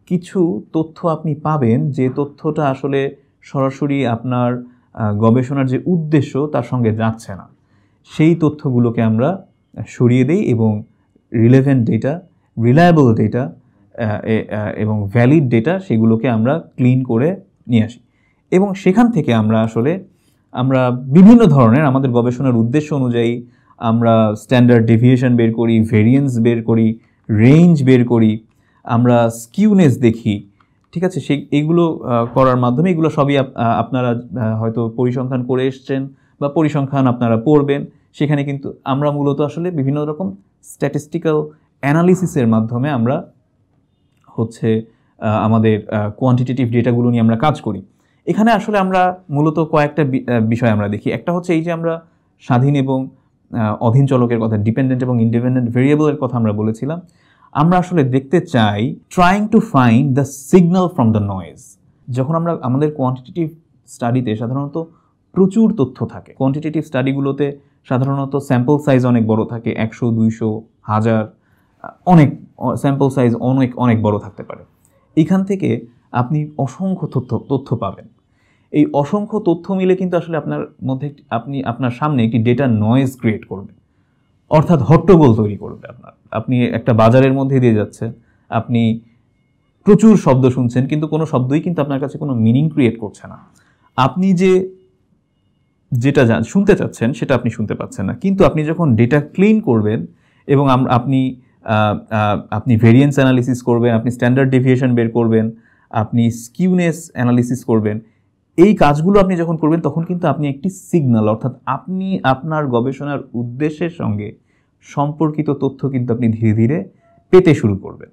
কিছু তথ্য আপনি পাবেন যে তথ্যটা আসলে সরাসরি আপনার গবেষণার যে উদ্দেশ্য তার সঙ্গে যাচ্ছে না। সেই তথ্যগুলোকে আমরা সরিয়ে দেই এবং রিলেভেন্ট ডেটা, রিলায়েবল ডেটা এবং ভ্যালিড ডেটা সেগুলোকে আমরা ক্লিন করে নিয়ে আসি। এবং সেখান থেকে আমরা বিভিন্ন ধরনের আমাদের গবেষণার উদ্দেশ্য অনুযায়ী আমরা স্ট্যান্ডার্ড ডেভিয়েশন বের করি, ভেরিয়েন্স বের করি, রেঞ্জ বের করি, আমরা স্কিউনেস দেখি, ঠিক আছে। এইগুলো করার মাধ্যমে এগুলো সবই আপনারা হয়তো পরিসংখ্যান করে এসছেন বা পরিসংখ্যান আপনারা পড়বেন। সেখানে কিন্তু আমরা মূলত আসলে বিভিন্ন রকম স্ট্যাটিস্টিক্যাল অ্যানালিসিসের মাধ্যমে আমরা আমাদের কোয়ান্টিটেটিভ ডেটাগুলো নিয়ে আমরা কাজ করি। এখানে আসলে আমরা মূলত কয়েকটা বিষয় আমরা দেখি। একটা হচ্ছে এই যে আমরা স্বাধীন এবং অধীন চলকের কথা, ডিপেন্ডেন্ট এবং ইন্ডিপেন্ডেন্ট ভেরিয়েবলের কথা আমরা বলেছিলাম। আমরা আসলে দেখতে চাই trying to find the signal from the noise. যখন আমরা আমাদের কোয়ান্টিটেটিভ স্টাডিতে সাধারণত প্রচুর তথ্য থাকে, কোয়ান্টিটেটিভ স্টাডিগুলোতে সাধারণত স্যাম্পল সাইজ অনেক বড় থাকে, 100, 200, 1000, অনেক স্যাম্পল সাইজ অনেক বড় থাকতে পারে। এখান থেকে আপনি অসংখ্য তথ্য পাবেন। এই অসংখ্য তথ্য মিলে কিন্তু আসলে আপনার সামনে একটি ডেটা নয়েজ ক্রিয়েট করবে, অর্থাৎ হট্টগোল তৈরি করবে। আপনি একটা বাজারের মধ্যে দিয়ে যাচ্ছেন, আপনি প্রচুর শব্দ শুনছেন, কিন্তু কোনো শব্দই কিন্তু আপনার কাছে কোনো মিনিং ক্রিয়েট করছে না। আপনি যেটা শুনতে চাচ্ছেন সেটা আপনি শুনতে পাচ্ছেন না। কিন্তু আপনি যখন ডেটা ক্লিন করবেন এবং আপনি ভেরিয়েন্স অ্যানালিসিস করবেন, আপনি স্ট্যান্ডার্ড ডেভিয়েশন বের করবেন, আপনি স্কিউনেস অ্যানালিসিস করবেন, এই কাজগুলো আপনি যখন করবেন তখন কিন্তু আপনি একটি সিগন্যাল, অর্থাৎ আপনি আপনার গবেষণার উদ্দেশ্যের সঙ্গে সম্পর্কিত তথ্য কিন্তু আপনি ধীরে ধীরে পেতে শুরু করবেন।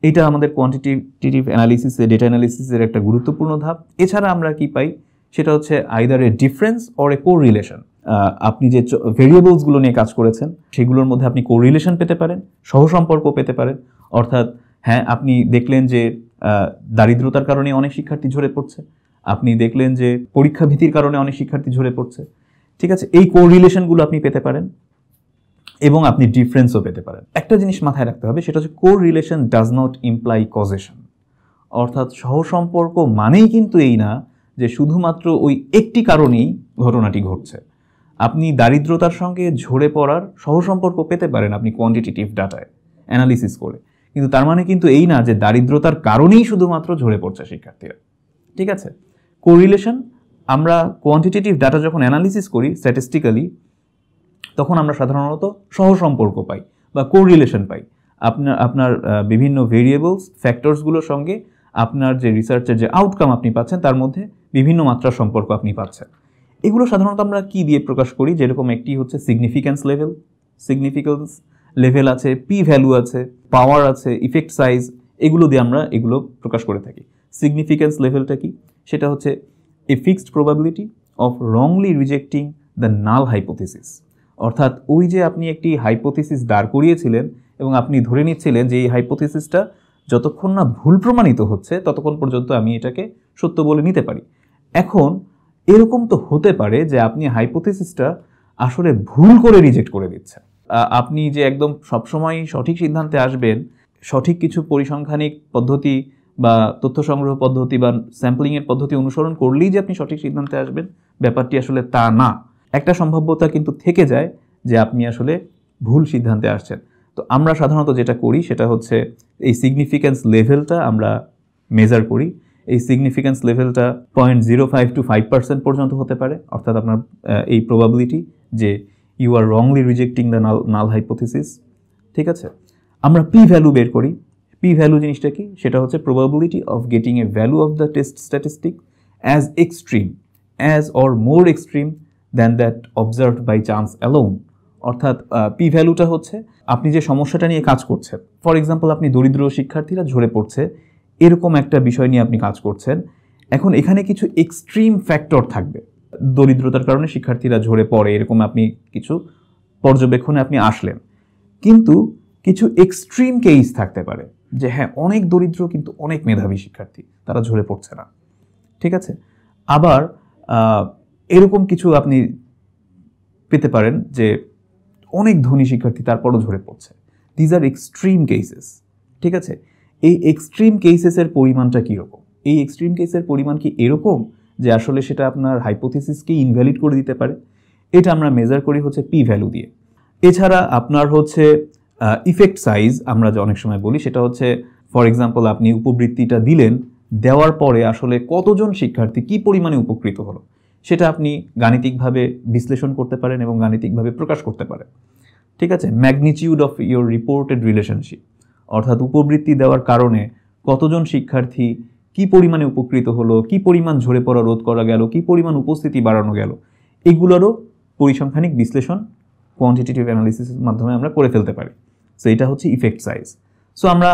এটা আমাদের কোয়ান্টিটেটিভ অ্যানালিসিসে, ডেটা অ্যানালিসিসের একটা গুরুত্বপূর্ণ ধাপ। এছাড়া আমরা কি পাই সেটা হচ্ছে either a difference or a correlation. আপনি যে ভেরিয়েবলসগুলো নিয়ে কাজ করেছেন সেগুলোর মধ্যে আপনি কোরিলেশন পেতে পারেন, সহসম্পর্ক পেতে পারেন। অর্থাৎ হ্যাঁ, আপনি দেখলেন যে দারিদ্রতার কারণে অনেক শিক্ষার্থী ঝরে পড়ছে, আপনি দেখলেন যে পরীক্ষা ভীতির কারণে অনেক শিক্ষার্থী ঝরে পড়ছে, ঠিক আছে। এই কোরিলেশনগুলো আপনি পেতে পারেন এবং আপনি ডিফারেন্সও পেতে পারেন। একটা জিনিস মাথায় রাখতে হবে, সেটা হচ্ছে correlation does not imply causation. অর্থাৎ সহসম্পর্ক মানেই কিন্তু এই না যে শুধুমাত্র ওই একটি কারণেই ঘটনাটি ঘটছে। আপনি দারিদ্রতার সঙ্গে ঝরে পড়ার সহসম্পর্ক পেতে পারেন আপনি কোয়ান্টিটেটিভ ডাটায় অ্যানালিসিস করে, কিন্তু তার মানে কিন্তু এই না যে দারিদ্রতার কারণেই শুধুমাত্র ঝরে পড়ছে শিক্ষার্থীরা, ঠিক আছে। কোরিলেশন, আমরা কোয়ান্টিটেটিভ ডাটা যখন অ্যানালিসিস করি স্ট্যাটিস্টিক্যালি, তখন আমরা সাধারণত সহসম্পর্ক পাই বা কোরিলেশন পাই। আপনার বিভিন্ন ভেরিয়েবলস, ফ্যাক্টরসগুলোর সঙ্গে আপনার যে রিসার্চের যে আউটকাম আপনি পাচ্ছেন তার মধ্যে বিভিন্ন মাত্রার সম্পর্ক আপনি পাচ্ছেন। এগুলো সাধারণত আমরা কি দিয়ে প্রকাশ করি? যেরকম একটি হচ্ছে সিগনিফিক্যান্স লেভেল আছে, পি ভ্যালু আছে, পাওয়ার আছে, ইফেক্ট সাইজ, এগুলো দিয়ে আমরা এগুলো প্রকাশ করে থাকি। সিগনিফিক্যান্স লেভেলটা কি? সেটা হচ্ছে a fixed probability of wrongly rejecting the null hypothesis. অর্থাৎ ওই যে আপনি একটি হাইপোথিসিস দাঁড় করিয়েছিলেন এবং আপনি ধরে নিচ্ছিলেন যে এই হাইপোথিসিসটা যতক্ষণ না ভুল প্রমাণিত হচ্ছে ততক্ষণ পর্যন্ত আমি এটাকে সত্য বলে নিতে পারি। এখন এরকম তো হতে পারে যে আপনি হাইপোথিসিসটা আসলে ভুল করে রিজেক্ট করে দিচ্ছেন। আপনি যে একদম সবসময় সঠিক সিদ্ধান্তে আসবেন, সঠিক কিছু পরিসংখ্যানিক পদ্ধতি বা তথ্য সংগ্রহ পদ্ধতি বা স্যাম্পলিংয়ের পদ্ধতি অনুসরণ করলেই যে আপনি সঠিক সিদ্ধান্তে আসবেন, ব্যাপারটি আসলে তা না। একটা সম্ভাব্যতা কিন্তু থেকে যায় যে আপনি আসলে ভুল সিদ্ধান্তে আসছেন। তো আমরা সাধারণত যেটা করি সেটা হচ্ছে এই সিগনিফিক্যান্স লেভেলটা আমরা মেজার করি। এই সিগনিফিক্যান্স লেভেলটা 0.05 to 5% পর্যন্ত হতে পারে। অর্থাৎ আপনার এই প্রবাবিলিটি যে you are wrongly rejecting the null hypothesis, ঠিক আছে। আমরা পি ভ্যালু বের করি। পি ভ্যালু জিনিসটা কি? সেটা হচ্ছে probability of getting a value of the test statistic as extreme as or more extreme than that observed by chance alone. অর্থাৎ পি ভ্যালুটা হচ্ছে আপনি যে সমস্যাটা নিয়ে কাজ করছেন, ফর এক্সাম্পল আপনি দরিদ্র শিক্ষার্থীরা ঝরে পড়ছে, এরকম একটা বিষয় নিয়ে আপনি কাজ করছেন। এখন এখানে কিছু এক্সট্রিম ফ্যাক্টর থাকবে, দরিদ্রতার কারণে শিক্ষার্থীরা ঝরে পড়ে, এরকম আপনি কিছু পর্যবেক্ষণে আপনি আসলেন। কিন্তু কিছু এক্সট্রিম কেস থাকতে পারে যে হ্যাঁ, অনেক দরিদ্র কিন্তু অনেক মেধাবী শিক্ষার্থী, তারা ঝরে পড়ছে না, ঠিক আছে। আবার এরকম কিছু আপনি পেতে পারেন যে অনেক ধনী শিক্ষার্থী তারপরও ঝরে পড়ছে। দিজ আর এক্সট্রিম কেসেস, ঠিক আছে। এই এক্সট্রিম কেসেসের পরিমাণটা কীরকম? এই এক্সট্রিম কেসের পরিমাণ কি এরকম যে আসলে সেটা আপনার হাইপোথিসিসকে ইনভ্যালিড করে দিতে পারে? এটা আমরা মেজার করি হচ্ছে পি ভ্যালু দিয়ে। এছাড়া আপনার হচ্ছে ইফেক্ট সাইজ আমরা যে অনেক সময় বলি, সেটা হচ্ছে ফর এক্সাম্পল আপনি উপবৃত্তিটা দিলেন, দেওয়ার পরে আসলে কতজন শিক্ষার্থী কী পরিমাণে উপকৃত হলো সেটা আপনি গাণিতিকভাবে বিশ্লেষণ করতে পারেন এবং গাণিতিকভাবে প্রকাশ করতে পারেন। ঠিক আছে, magnitude of your reported relationship, অর্থাৎ উপবৃত্তি দেওয়ার কারণে কতজন শিক্ষার্থী কী পরিমাণে উপকৃত হলো, কী পরিমাণ ঝরে পড়া রোধ করা গেল, কী পরিমাণ উপস্থিতি বাড়ানো গেল, এগুলোরও পরিসংখ্যানিক বিশ্লেষণ কোয়ান্টিটেটিভ অ্যানালিসিসের মাধ্যমে আমরা করে ফেলতে পারি। সো এটা হচ্ছে ইফেক্ট সাইজ। সো আমরা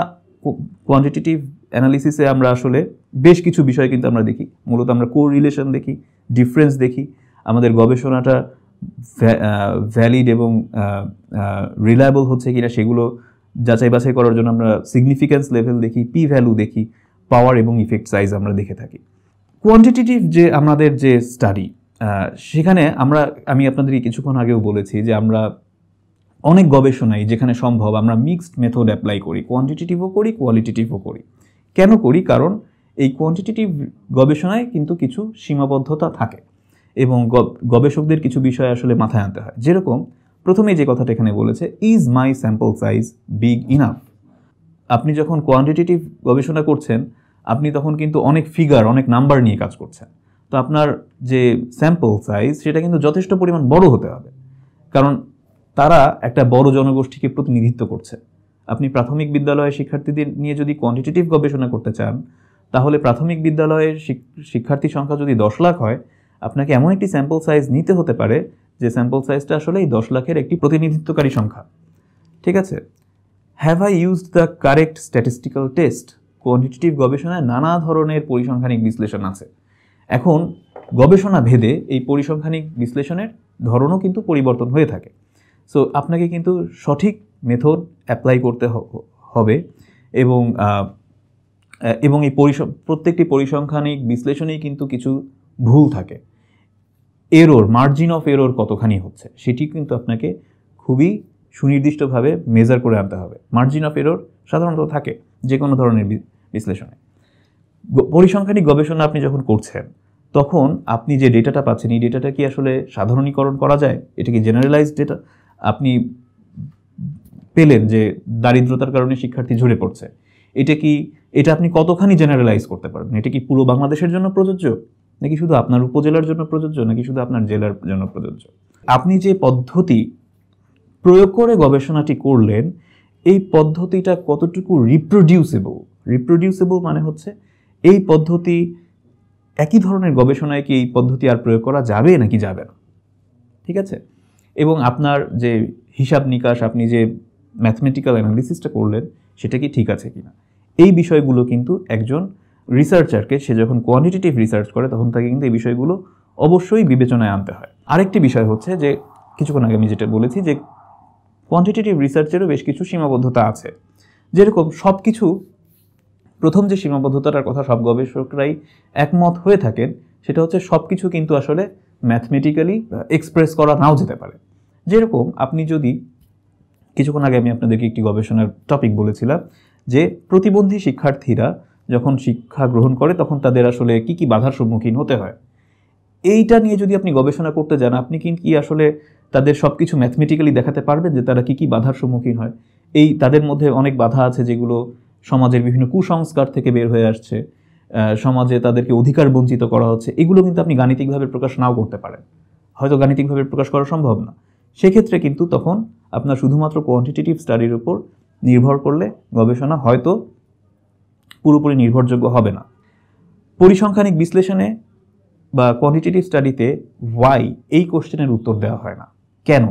কোয়ান্টিটেটিভ অ্যানালিসিসে আমরা আসলে বেশ কিছু বিষয় কিন্তু আমরা দেখি। মূলত আমরা কোরিলেশন দেখি, ডিফারেন্স দেখি, আমাদের গবেষণাটা ভ্যালিড এবং রিলায়েবল হচ্ছে কিনা সেগুলো যাচাই বাছাই করার জন্য আমরা সিগনিফিক্যান্স লেভেল দেখি, পি ভ্যালু দেখি, পাওয়ার এবং ইফেক্ট সাইজ আমরা দেখে থাকি। কোয়ান্টিটেটিভ যে আমাদের যে স্টাডি, সেখানে আমি আপনাদেরকে কিছুক্ষণ আগেও বলেছি যে আমরা অনেক গবেষণায় যেখানে সম্ভব আমরা মিক্সড মেথড অ্যাপ্লাই করি, কোয়ান্টিটেটিভও করি, কোয়ালিটেটিভও করি। কেন করি? কারণ এই কোয়ান্টিটেটিভ গবেষণায় কিন্তু কিছু সীমাবদ্ধতা থাকে এবং গবেষকদের কিছু বিষয় আসলে মাথায় আনতে হয়। যেরকম প্রথমেই যে কথাটা এখানে বলেছে, is my sample size big enough. আপনি যখন কোয়ান্টিটেটিভ গবেষণা করছেন, আপনি তখন কিন্তু অনেক ফিগার, অনেক নাম্বার নিয়ে কাজ করছেন। তো আপনার যে স্যাম্পল সাইজ সেটা কিন্তু যথেষ্ট পরিমাণ বড় হতে হবে, কারণ তারা একটা বড় জনগোষ্ঠীকে প্রতিনিধিত্ব করছে। আপনি প্রাথমিক বিদ্যালয়ের শিক্ষার্থীদের নিয়ে যদি কোয়ান্টিটেটিভ গবেষণা করতে চান, তাহলে প্রাথমিক বিদ্যালয়ের শিক্ষার্থী সংখ্যা যদি 10 লাখ হয়, আপনাকে এমন একটি স্যাম্পল সাইজ নিতে হতে পারে যে স্যাম্পল সাইজটা আসলে এই 10 লাখের একটি প্রতিনিধিত্বকারী সংখ্যা। ঠিক আছে, have I used the correct statistical test. Quantitative গবেষণায় নানা ধরনের পরিসংখ্যানিক বিশ্লেষণ আছে। এখন গবেষণা ভেদে এই পরিসংখ্যানিক বিশ্লেষণের ধরনও কিন্তু পরিবর্তন হয়ে থাকে। সো আপনাকে কিন্তু সঠিক মেথড অ্যাপ্লাই করতে হবে এবং এই প্রত্যেকটি পরিসংখ্যানিক বিশ্লেষণেই কিন্তু কিছু ভুল থাকে। এরর, মার্জিন অফ এরর কতখানি হচ্ছে সেটি কিন্তু আপনাকে খুবই সুনির্দিষ্টভাবে মেজার করে আনতে হবে। মার্জিন অফ এরর সাধারণত থাকে যে কোনো ধরনের বিশ্লেষণে। পরিসংখ্যানিক গবেষণা আপনি যখন করছেন, তখন আপনি যে ডেটাটা পাচ্ছেন, এই ডেটাটা কি আসলে সাধারণীকরণ করা যায়? এটা কি জেনারেলাইজড ডেটা? আপনি পেলেন যে দারিদ্রতার কারণে শিক্ষার্থী ঝরে পড়ছে, এটা আপনি কতখানি জেনারেলাইজ করতে পারবেন? এটা কি পুরো বাংলাদেশের জন্য প্রযোজ্য, নাকি শুধু আপনার উপজেলার জন্য প্রযোজ্য, নাকি শুধু আপনার জেলার জন্য প্রযোজ্য? আপনি যে পদ্ধতি প্রয়োগ করে গবেষণাটি করলেন, এই পদ্ধতিটা কতটুকু রিপ্রোডিউসেবল মানে হচ্ছে এই পদ্ধতি একই ধরনের গবেষণায় কি এই পদ্ধতি আর প্রয়োগ করা যাবে নাকি যাবে না। ঠিক আছে, এবং আপনার যে হিসাব নিকাশ, আপনি যে ম্যাথমেটিক্যাল অ্যানালিসিসটা করলেন, সেটা কি ঠিক আছে কিনা, এই বিষয়গুলো কিন্তু একজন রিসার্চারকে, সে যখন কোয়ান্টিটেটিভ রিসার্চ করে তখন তাকে কিন্তু এই বিষয়গুলো অবশ্যই বিবেচনায় আনতে হয়। আরেকটি বিষয় হচ্ছে যে কিছুক্ষণ আগে আমি যেটা বলেছি যে কোয়ান্টিটেটিভ রিসার্চেরও বেশ কিছু সীমাবদ্ধতা আছে। যেরকম সব কিছু, প্রথম যে সীমাবদ্ধতাটার কথা সব গবেষকরাই একমত হয়ে থাকেন, সেটা হচ্ছে সব কিছু কিন্তু আসলে ম্যাথমেটিক্যালি এক্সপ্রেস করা নাও যেতে পারে। যেরকম আপনি যদি, কিছুক্ষণ আগে আমি আপনাদেরকে একটি গবেষণার টপিক বলেছিলাম যে প্রতিবন্ধী শিক্ষার্থীরা যখন শিক্ষা গ্রহণ করে তখন তাদের আসলে কি কি বাধার সম্মুখীন হতে হয়। এইটা নিয়ে যদি আপনি গবেষণা করতে যান, আপনি কি আসলে তাদের সব কিছু ম্যাথমেটিক্যালি দেখাতে পারবেন যে তারা কি কি বাধার সম্মুখীন হয়? তাদের মধ্যে অনেক বাধা আছে যেগুলো সমাজের বিভিন্ন কুসংস্কার থেকে বের হয়ে আসছে, সমাজে তাদেরকে অধিকার বঞ্চিত করা হচ্ছে। এগুলো কিন্তু আপনি গাণিতিকভাবে প্রকাশ নাও করতে পারেন, হয়তো গাণিতিকভাবে প্রকাশ করা সম্ভব না। সেক্ষেত্রে কিন্তু তখন আপনার শুধুমাত্র কোয়ান্টিটেটিভ স্টাডির উপর নির্ভর করলে গবেষণা হয়তো পুরোপুরি নির্ভরযোগ্য হবে না। পরিসংখ্যানিক বিশ্লেষণে বা কোয়ান্টিটেটিভ স্টাডিতে ওয়াই এই কোশ্চেনের উত্তর দেওয়া হয় না, কেন?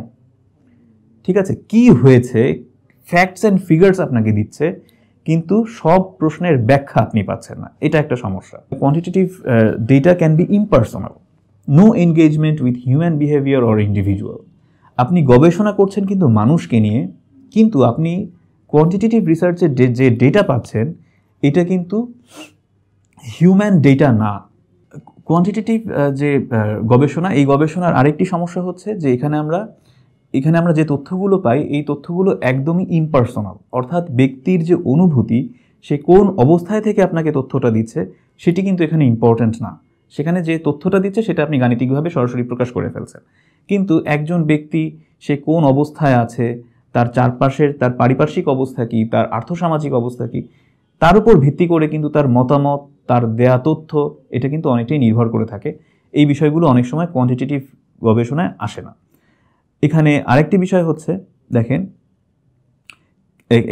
ঠিক আছে, কি হয়েছে, ফ্যাক্টস অ্যান্ড ফিগার্স আপনাকে দিচ্ছে, কিন্তু সব প্রশ্নের ব্যাখ্যা আপনি পাচ্ছেন না। এটা একটা সমস্যা। Quantitative data can be impersonal, no engagement with human behaviour or individual. আপনি গবেষণা করছেন কিন্তু মানুষকে নিয়ে, কিন্তু আপনি কোয়ান্টিটেটিভ রিসার্চের যে ডেটা পাচ্ছেন এটা কিন্তু হিউম্যান ডেটা না। কোয়ান্টিটেটিভ যে গবেষণা, এই গবেষণার আরেকটি সমস্যা হচ্ছে যে এখানে আমরা যে তথ্যগুলো পাই, এই তথ্যগুলো একদমই ইমপার্সোনাল, অর্থাৎ ব্যক্তির যে অনুভূতি, সে কোন অবস্থায় থেকে আপনাকে তথ্যটা দিচ্ছে সেটি কিন্তু এখানে ইম্পর্ট্যান্ট না। সেখানে যে তথ্যটা দিচ্ছে সেটা আপনি গাণিতিকভাবে সরাসরি প্রকাশ করে ফেলছেন। কিন্তু একজন ব্যক্তি সে কোন অবস্থায় আছে, তার চারপাশের তার পারিপার্শ্বিক অবস্থা কী, তার আর্থসামাজিক অবস্থা কী, তার উপর ভিত্তি করে কিন্তু তার মতামত, তার দেয়া তথ্য এটা কিন্তু অনেকটাই নির্ভর করে থাকে। এই বিষয়গুলো অনেক সময় কোয়ান্টিটেটিভ গবেষণায় আসে না। এখানে আরেকটি বিষয় হচ্ছে, দেখেন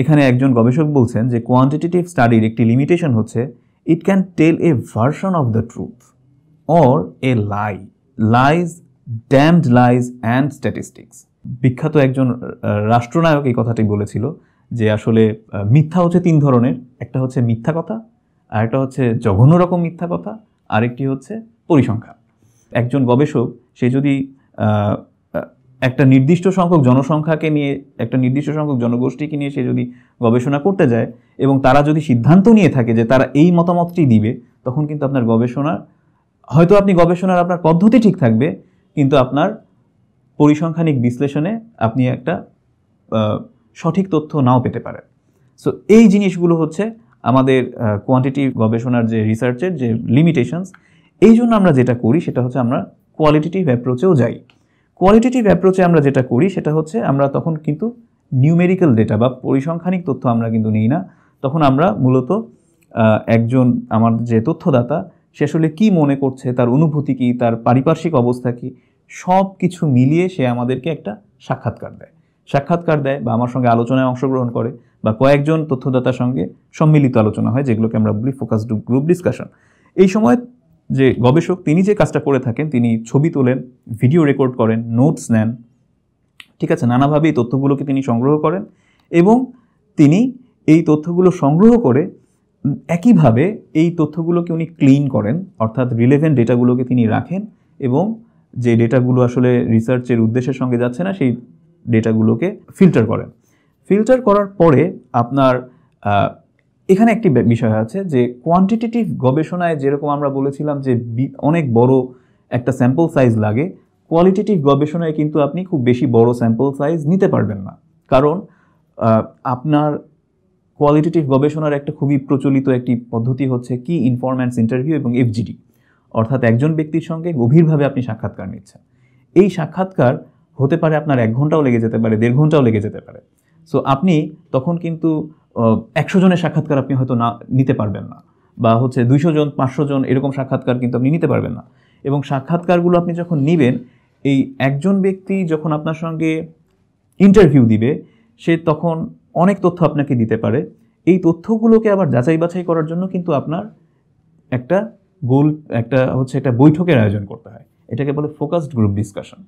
এখানে একজন গবেষক বলছেন যে কোয়ান্টিটেটিভ স্টাডির একটি লিমিটেশন হচ্ছে it can tell a version of the truth or a lies, damned lies and statistics. বিখ্যাত একজন রাষ্ট্রনায়ক এই কথাটি বলেছিল যে আসলে মিথ্যা হচ্ছে 3 ধরনের, একটা হচ্ছে মিথ্যা কথা, আরেকটা হচ্ছে জঘন্য রকম মিথ্যা কথা, আরেকটি হচ্ছে পরিসংখ্যান। একজন গবেষক সে যদি একটা নির্দিষ্ট সংখ্যক জনসংখ্যাকে নিয়ে, একটা নির্দিষ্ট সংখ্যক জনগোষ্ঠীকে নিয়ে সে যদি গবেষণা করতে যায় এবং তারা যদি সিদ্ধান্ত নিয়ে থাকে যে তারা এই মতামতটি দিবে, তখন কিন্তু আপনার গবেষণার হয়তো আপনি গবেষণার আপনার পদ্ধতি ঠিক থাকবে, কিন্তু আপনার পরিসংখ্যানিক বিশ্লেষণে আপনি একটা সঠিক তথ্য নাও পেতে পারেন। সো এই জিনিসগুলো হচ্ছে আমাদের কোয়ান্টিটিভ গবেষণার যে রিসার্চের যে লিমিটেশনস। এই জন্য আমরা যেটা করি সেটা হচ্ছে আমরা কোয়ালিটেটিভ অ্যাপ্রোচেও যাই। কোয়ালিটেটিভ অ্যাপ্রোচে আমরা যেটা করি সেটা হচ্ছে আমরা তখন কিন্তু নিউমেরিক্যাল ডেটা বা পরিসংখ্যানিক তথ্য আমরা কিন্তু নিই না। তখন আমরা মূলত একজন আমার যে তথ্যদাতা সে আসলে কী মনে করছে, তার অনুভূতি কী, তার পারিপার্শ্বিক অবস্থা কী, সব কিছু মিলিয়ে সে আমাদেরকে একটা সাক্ষাৎকার দেয় বা আমার সঙ্গে আলোচনায় অংশগ্রহণ করে বা কয়েকজন তথ্যদাতার সঙ্গে সম্মিলিত আলোচনা হয়, যেগুলোকে আমরা বলি ফোকাস গ্রুপ ডিসকাশন। এই সময় যে গবেষক তিনি যে কাজটা করে থাকেন, তিনি ছবি তোলেন, ভিডিও রেকর্ড করেন, নোটস নেন, ঠিক আছে, নানাভাবে এই তথ্যগুলোকে তিনি সংগ্রহ করেন এবং তিনি এই তথ্যগুলো সংগ্রহ করে একইভাবে এই তথ্যগুলোকে উনি ক্লিন করেন, অর্থাৎ রিলেভেন্ট ডেটাগুলোকে তিনি রাখেন এবং যে ডেটাগুলো আসলে রিসার্চের উদ্দেশ্যের সঙ্গে যাচ্ছে না সেই ডেটাগুলোকে ফিল্টার করার পরে আপনার এখানে একটি বিষয় আছে যে কোয়ান্টিটেটিভ গবেষণায় যেরকম আমরা বলেছিলাম যে অনেক বড় একটা স্যাম্পল সাইজ লাগে, কোয়ালিটেটিভ গবেষণায় কিন্তু আপনি খুব বেশি বড় স্যাম্পল সাইজ নিতে পারবেন না। কারণ আপনার কোয়ালিটেটিভ গবেষণার একটা খুবই প্রচলিত একটি পদ্ধতি হচ্ছে কি ইনফরম্যান্টস ইন্টারভিউ এবং এফজিডি, অর্থাৎ একজন ব্যক্তির সঙ্গে গভীরভাবে আপনি সাক্ষাৎকার নিচ্ছেন। এই সাক্ষাৎকার হতে পারে আপনার 1 ঘন্টাও লেগে যেতে পারে, 1.5 ঘন্টাও লেগে যেতে পারে। সো আপনি তখন কিন্তু 100 জনের সাক্ষাৎকার আপনি হয়তো না নিতে পারবেন না, বা হচ্ছে 200 জন 500 জন এরকম সাক্ষাৎকার কিন্তু আপনি নিতে পারবেন না। এবং সাক্ষাৎকারগুলো আপনি যখন নেবেন, এই একজন ব্যক্তি যখন আপনার সঙ্গে ইন্টারভিউ দিবে সে তখন অনেক তথ্য আপনাকে দিতে পারে। এই তথ্যগুলোকে আবার যাচাই বাছাই করার জন্য কিন্তু আপনার একটা একটা বৈঠকের আয়োজন করতে হয়। এটাকে বলে ফোকাসড গ্রুপ ডিসকাশন।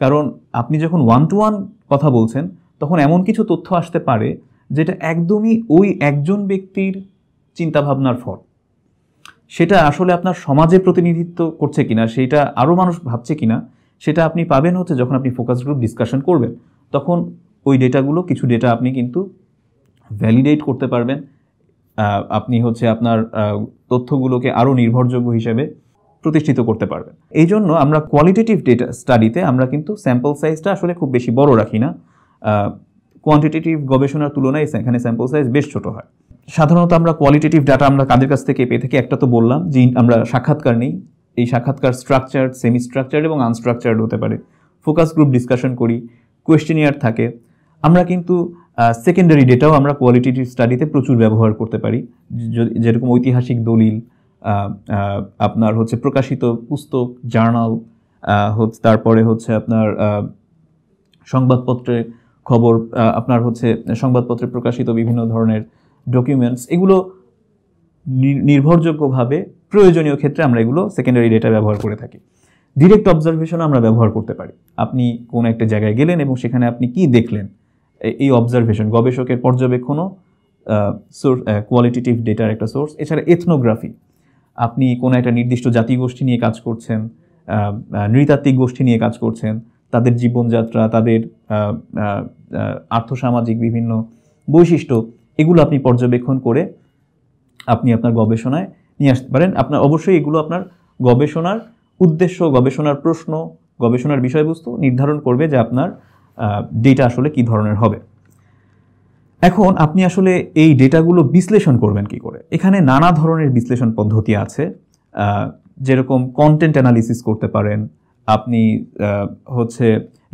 কারণ আপনি যখন 1-to-1 কথা বলছেন তখন এমন কিছু তথ্য আসতে পারে যেটা একদমই ওই একজন ব্যক্তির চিন্তাভাবনার ফল। সেটা আসলে আপনার সমাজে প্রতিনিধিত্ব করছে কিনা, সেটা আরও মানুষ ভাবছে কিনা, সেটা আপনি পাবেন হচ্ছে যখন আপনি ফোকাস গ্রুপ ডিসকাশন করবেন। তখন ওই ডেটাগুলো, কিছু ডেটা আপনি কিন্তু ভ্যালিডেট করতে পারবেন, আপনি হচ্ছে আপনার তথ্যগুলোকে আরও নির্ভরযোগ্য হিসেবে প্রতিষ্ঠিত করতে পারবেন। এই জন্য আমরা কোয়ালিটেটিভ ডেটা স্টাডিতে আমরা কিন্তু স্যাম্পল সাইজটা আসলে খুব বেশি বড় রাখি না। কোয়ান্টিটেটিভ গবেষণার তুলনায় এখানে স্যাম্পল সাইজ বেশ ছোট হয়। সাধারণত আমরা কোয়ালিটেটিভ ডাটা আমরা কাদের কাছ থেকে পেয়ে থাকি, একটা তো বললাম যে আমরা সাক্ষাৎকার নেই। এই সাক্ষাৎকার স্ট্রাকচার্ড, সেমি স্ট্রাকচার্ড এবং আনস্ট্রাকচার্ড হতে পারে। ফোকাস গ্রুপ ডিসকাশন করি, কোয়েশ্চেনিয়ার থাকে। আমরা কিন্তু সেকেন্ডারি ডেটাও আমরা কোয়ালিটেটিভ স্টাডিতে প্রচুর ব্যবহার করতে পারি, যেরকম ঐতিহাসিক দলিল, আপনার হচ্ছে প্রকাশিত পুস্তক, জার্নাল, তারপরে হচ্ছে আপনার সংবাদপত্রে খবর, আপনার হচ্ছে সংবাদপত্রে প্রকাশিত বিভিন্ন ধরনের ডকুমেন্টস, এগুলো নির্ভরযোগ্যভাবে প্রয়োজনীয় ক্ষেত্রে আমরা এগুলো সেকেন্ডারি ডেটা ব্যবহার করে থাকি। ডিরেক্ট অবজারভেশন আমরা ব্যবহার করতে পারি। আপনি কোনো একটা জায়গায় গেলেন এবং সেখানে আপনি কি দেখলেন, এই অবজারভেশন গবেষকের পর্যবেক্ষণও কোয়ালিটেটিভ ডেটার একটা সোর্স। এছাড়া এথনোগ্রাফি, আপনি কোনো একটা নির্দিষ্ট জাতিগোষ্ঠী নিয়ে কাজ করছেন, নৃতাত্ত্বিক গোষ্ঠী নিয়ে কাজ করছেন, তাদের জীবনযাত্রা, তাদের আর্থসামাজিক বিভিন্ন বৈশিষ্ট্য, এগুলো আপনি পর্যবেক্ষণ করে আপনি আপনার গবেষণায় নিয়ে আসতে পারেন। আপনার অবশ্যই এগুলো আপনার গবেষণার উদ্দেশ্য, গবেষণার প্রশ্ন, গবেষণার বিষয়বস্তু নির্ধারণ করবে যে আপনার ডেটা আসলে কী ধরনের হবে। এখন আপনি আসলে এই ডেটাগুলো বিশ্লেষণ করবেন কি করে? এখানে নানা ধরনের বিশ্লেষণ পদ্ধতি আছে। যেরকম কন্টেন্ট অ্যানালিসিস করতে পারেন, আপনি হচ্ছে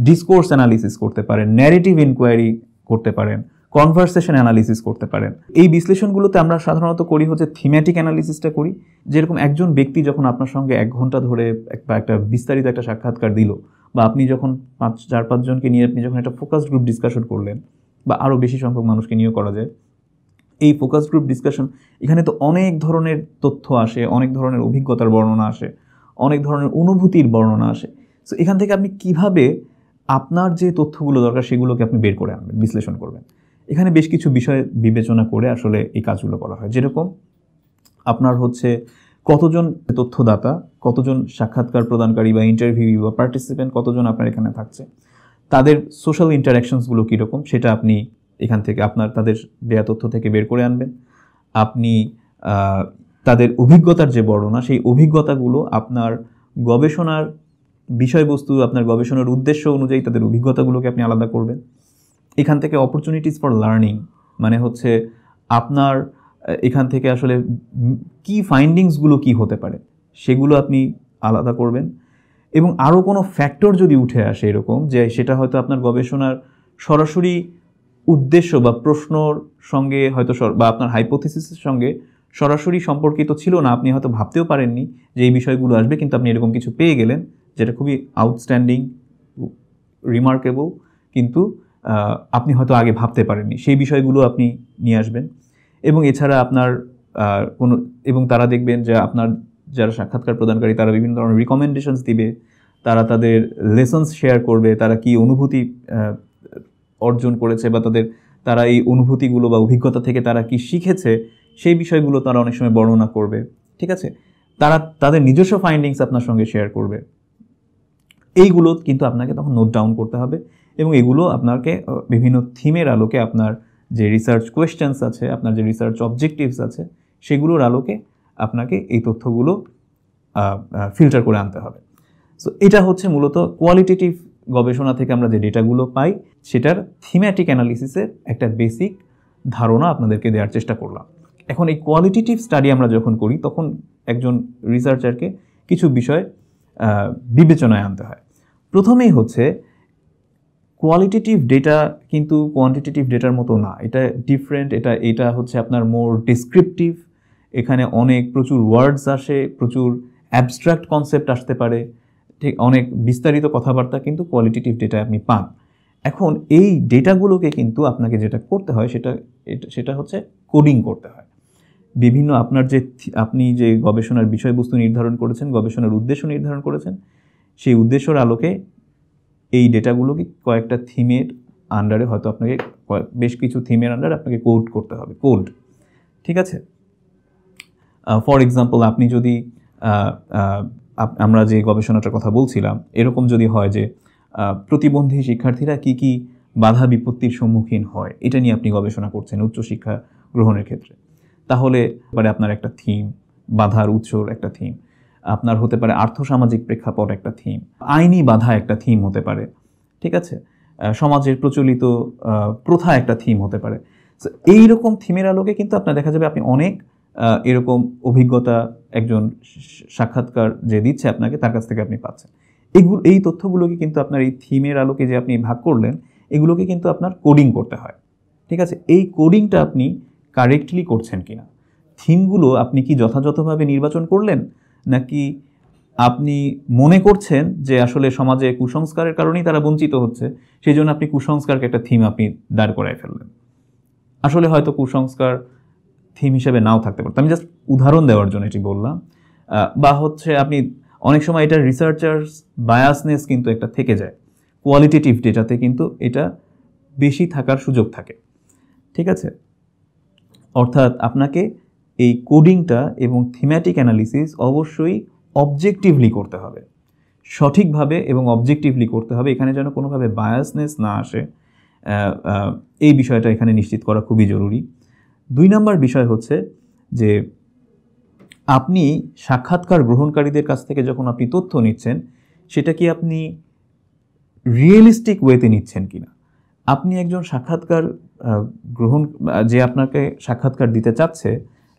ডিসকোর্স অ্যানালিসিস করতে পারেন, ন্যারেটিভ ইনকোয়ারি করতে পারেন, কনভারসেশন অ্যানালিসিস করতে পারেন। এই বিশ্লেষণগুলোতে আমরা সাধারণত করি হচ্ছে থিমেটিক অ্যানালিসিসটা করি। যেরকম একজন ব্যক্তি যখন আপনার সঙ্গে 1 ঘন্টা ধরে বা একটা বিস্তারিত একটা সাক্ষাৎকার দিল, বা আপনি যখন 4-5 জনকে নিয়ে আপনি যখন একটা ফোকাস গ্রুপ ডিসকাশন করলেন, বা আরও বেশি সংখ্যক মানুষকে নিয়েও করা যায় এই ফোকাস গ্রুপ ডিসকাশন, এখানে তো অনেক ধরনের তথ্য আসে, অনেক ধরনের অভিজ্ঞতার বর্ণনা আসে, অনেক ধরনের অনুভূতির বর্ণনা আসে। সো এখান থেকে আপনি কিভাবে আপনার যে তথ্যগুলো দরকার সেগুলোকে আপনি বের করে আনবেন, বিশ্লেষণ করবেন। এখানে বেশ কিছু বিষয় বিবেচনা করে আসলে এই কাজগুলো করা হয়। যেরকম আপনার হচ্ছে কতজন তথ্যদাতা, কতজন সাক্ষাৎকার প্রদানকারী বা ইন্টারভিউ বা পার্টিসিপেন্ট কতজন আপনার এখানে থাকছে, তাদের সোশ্যাল ইন্টারাকশনসগুলো কীরকম সেটা আপনি এখান থেকে তাদের দেয়া তথ্য থেকে বের করে আনবেন। আপনি তাদের অভিজ্ঞতার যে বর্ণনা, সেই অভিজ্ঞতাগুলো আপনার গবেষণার বিষয়বস্তু, আপনার গবেষণার উদ্দেশ্য অনুযায়ী তাদের অভিজ্ঞতাগুলোকে আপনি আলাদা করবেন। এখান থেকে অপরচুনিটিস ফর লার্নিং, মানে হচ্ছে আপনার এখান থেকে আসলে কি ফাইন্ডিংসগুলো কি হতে পারে সেগুলো আপনি আলাদা করবেন। এবং আরও কোনো ফ্যাক্টর যদি উঠে আসে এরকম যে সেটা হয়তো আপনার গবেষণার সরাসরি উদ্দেশ্য বা প্রশ্নর সঙ্গে হয়তো বা আপনার হাইপোথিসিসের সঙ্গে সরাসরি সম্পর্কিত ছিল না, আপনি হয়তো ভাবতেও পারেননি যে এই বিষয়গুলো আসবে, কিন্তু আপনি এরকম কিছু পেয়ে গেলেন যেটা খুবই আউটস্ট্যান্ডিং, রিমার্কেবল, কিন্তু আপনি হয়তো আগে ভাবতে পারেননি, সেই বিষয়গুলো আপনি নিয়ে আসবেন। এবং এছাড়া আপনার এবং তারা দেখবেন যে আপনার যারা সাক্ষাৎকার প্রদানকারী তারা বিভিন্ন ধরনের রিকমেন্ডেশনস দিবে, তারা তাদের লেসন্স শেয়ার করবে, তারা কি অনুভূতি অর্জন করেছে বা তারা এই অনুভূতিগুলো বা অভিজ্ঞতা থেকে তারা কি শিখেছে সেই বিষয়গুলো তারা অনেক সময় বর্ণনা করবে। ঠিক আছে, তারা তাদের নিজস্ব ফাইন্ডিংস আপনার সঙ্গে শেয়ার করবে। এইগুলো কিন্তু আপনাকে তখন নোট ডাউন করতে হবে এবং এগুলো আপনাকে বিভিন্ন থিমের আলোকে আপনার যে রিসার্চ কোয়েশ্চেন্স আছে, আপনার যে রিসার্চ অবজেক্টিভস আছে সেগুলোর আলোকে আপনাকে এই তথ্যগুলো ফিল্টার করে আনতে হবে। সো এটা হচ্ছে মূলত কোয়ালিটেটিভ গবেষণা থেকে আমরা যে ডেটাগুলো পাই সেটার থিমেটিক অ্যানালিসিসের একটা বেসিক ধারণা আপনাদেরকে দেওয়ার চেষ্টা করলাম। এখন এই কোয়ালিটেটিভ স্টাডি আমরা যখন করি তখন একজন রিসার্চারকে কিছু বিষয় বিবেচনায় আনতে হয়। প্রথমেই হচ্ছে কোয়ালিটেটিভ ডেটা কিন্তু কোয়ান্টিটেটিভ ডেটার মতো না, এটা ডিফারেন্ট। এটা হচ্ছে আপনার মোর ডিসক্রিপটিভ, এখানে প্রচুর ওয়ার্ডস আসে, প্রচুর অ্যাবস্ট্রাক্ট কনসেপ্ট আসতে পারে, ঠিক অনেক বিস্তারিত কথাবার্তা কিন্তু কোয়ালিটেটিভ ডেটা আপনি পান। এখন এই ডেটাগুলোকে কিন্তু আপনাকে যেটা করতে হয় সেটা হচ্ছে কোডিং করতে হয়। বিভিন্ন আপনি যে গবেষণার বিষয়বস্তু নির্ধারণ করেছেন, গবেষণার উদ্দেশ্য নির্ধারণ করেছেন, সেই উদ্দেশ্যের আলোকে এই ডেটাগুলোকে কয়েকটা থিমের আন্ডারে হয়তো আপনাকে বেশ কিছু থিমের আন্ডারে আপনাকে কোড করতে হবে, কোড। ঠিক আছে, ফর এক্সাম্পল আপনি যদি আমরা যে গবেষণাটার কথা বলছিলাম এরকম যদি হয় যে প্রতিবন্ধী শিক্ষার্থীরা কি কি বাধা বিপত্তির সম্মুখীন হয়, এটা নিয়ে আপনি গবেষণা করছেন উচ্চশিক্ষা গ্রহণের ক্ষেত্রে, তাহলে আপনার একটা থিম, বাধার উৎসর একটা থিম, আপনার হতে পারে আর্থসামাজিক প্রেক্ষাপট একটা থিম, আইনি বাধা একটা থিম হতে পারে, ঠিক আছে, সমাজের প্রচলিত প্রথা একটা থিম হতে পারে। সো এইরকম থিমের আলোকে কিন্তু আপনার দেখা যাবে আপনি অনেক এরকম অভিজ্ঞতা একজন সাক্ষাৎকার যে দিচ্ছে আপনাকে তার কাছ থেকে আপনি পাচ্ছেন। এই তথ্যগুলোকে কিন্তু আপনার এই থিমের আলোকে যে আপনি ভাগ করলেন এগুলোকে কিন্তু আপনার কোডিং করতে হয়। ঠিক আছে, এই কোডিংটা আপনি কারেক্টলি করছেন কিনা, থিমগুলো আপনি কি যথাযথভাবে নির্বাচন করলেন, নাকি আপনি মনে করছেন যে আসলে সমাজে কুসংস্কারের কারণেই তারা বঞ্চিত হচ্ছে, সেই জন্য আপনি কুসংস্কারকে একটা থিম আপনি দাঁড় করায় ফেললেন। আসলে হয়তো কুসংস্কার থিম হিসেবে নাও থাকতে পারত, আমি জাস্ট উদাহরণ দেওয়ার জন্য এটি বললাম। বা হচ্ছে আপনি অনেক সময় এটা রিসার্চার্স বায়াসনেস কিন্তু একটা থেকে যায়, কোয়ালিটেটিভ ডেটাতে কিন্তু এটা বেশি থাকার সুযোগ থাকে। ঠিক আছে, অর্থাৎ আপনাকে এই কোডিংটা এবং থিমেটিক অ্যানালিসিস অবশ্যই অবজেক্টিভলি করতে হবে, সঠিকভাবে এবং অবজেক্টিভলি করতে হবে, এখানে যেন কোনোভাবে বায়াসনেস না আসে, এই বিষয়টা এখানে নিশ্চিত করা খুবই জরুরি। 2 নম্বর বিষয় হচ্ছে যে আপনি সাক্ষাৎকার গ্রহণকারীদের কাছ থেকে যখন আপনি তথ্য নিচ্ছেন সেটা কি আপনি রিয়েলিস্টিক ওয়েতে নিচ্ছেন কিনা। আপনি একজন সাক্ষাৎকার যে আপনাকে সাক্ষাৎকার দিতে চাচ্ছে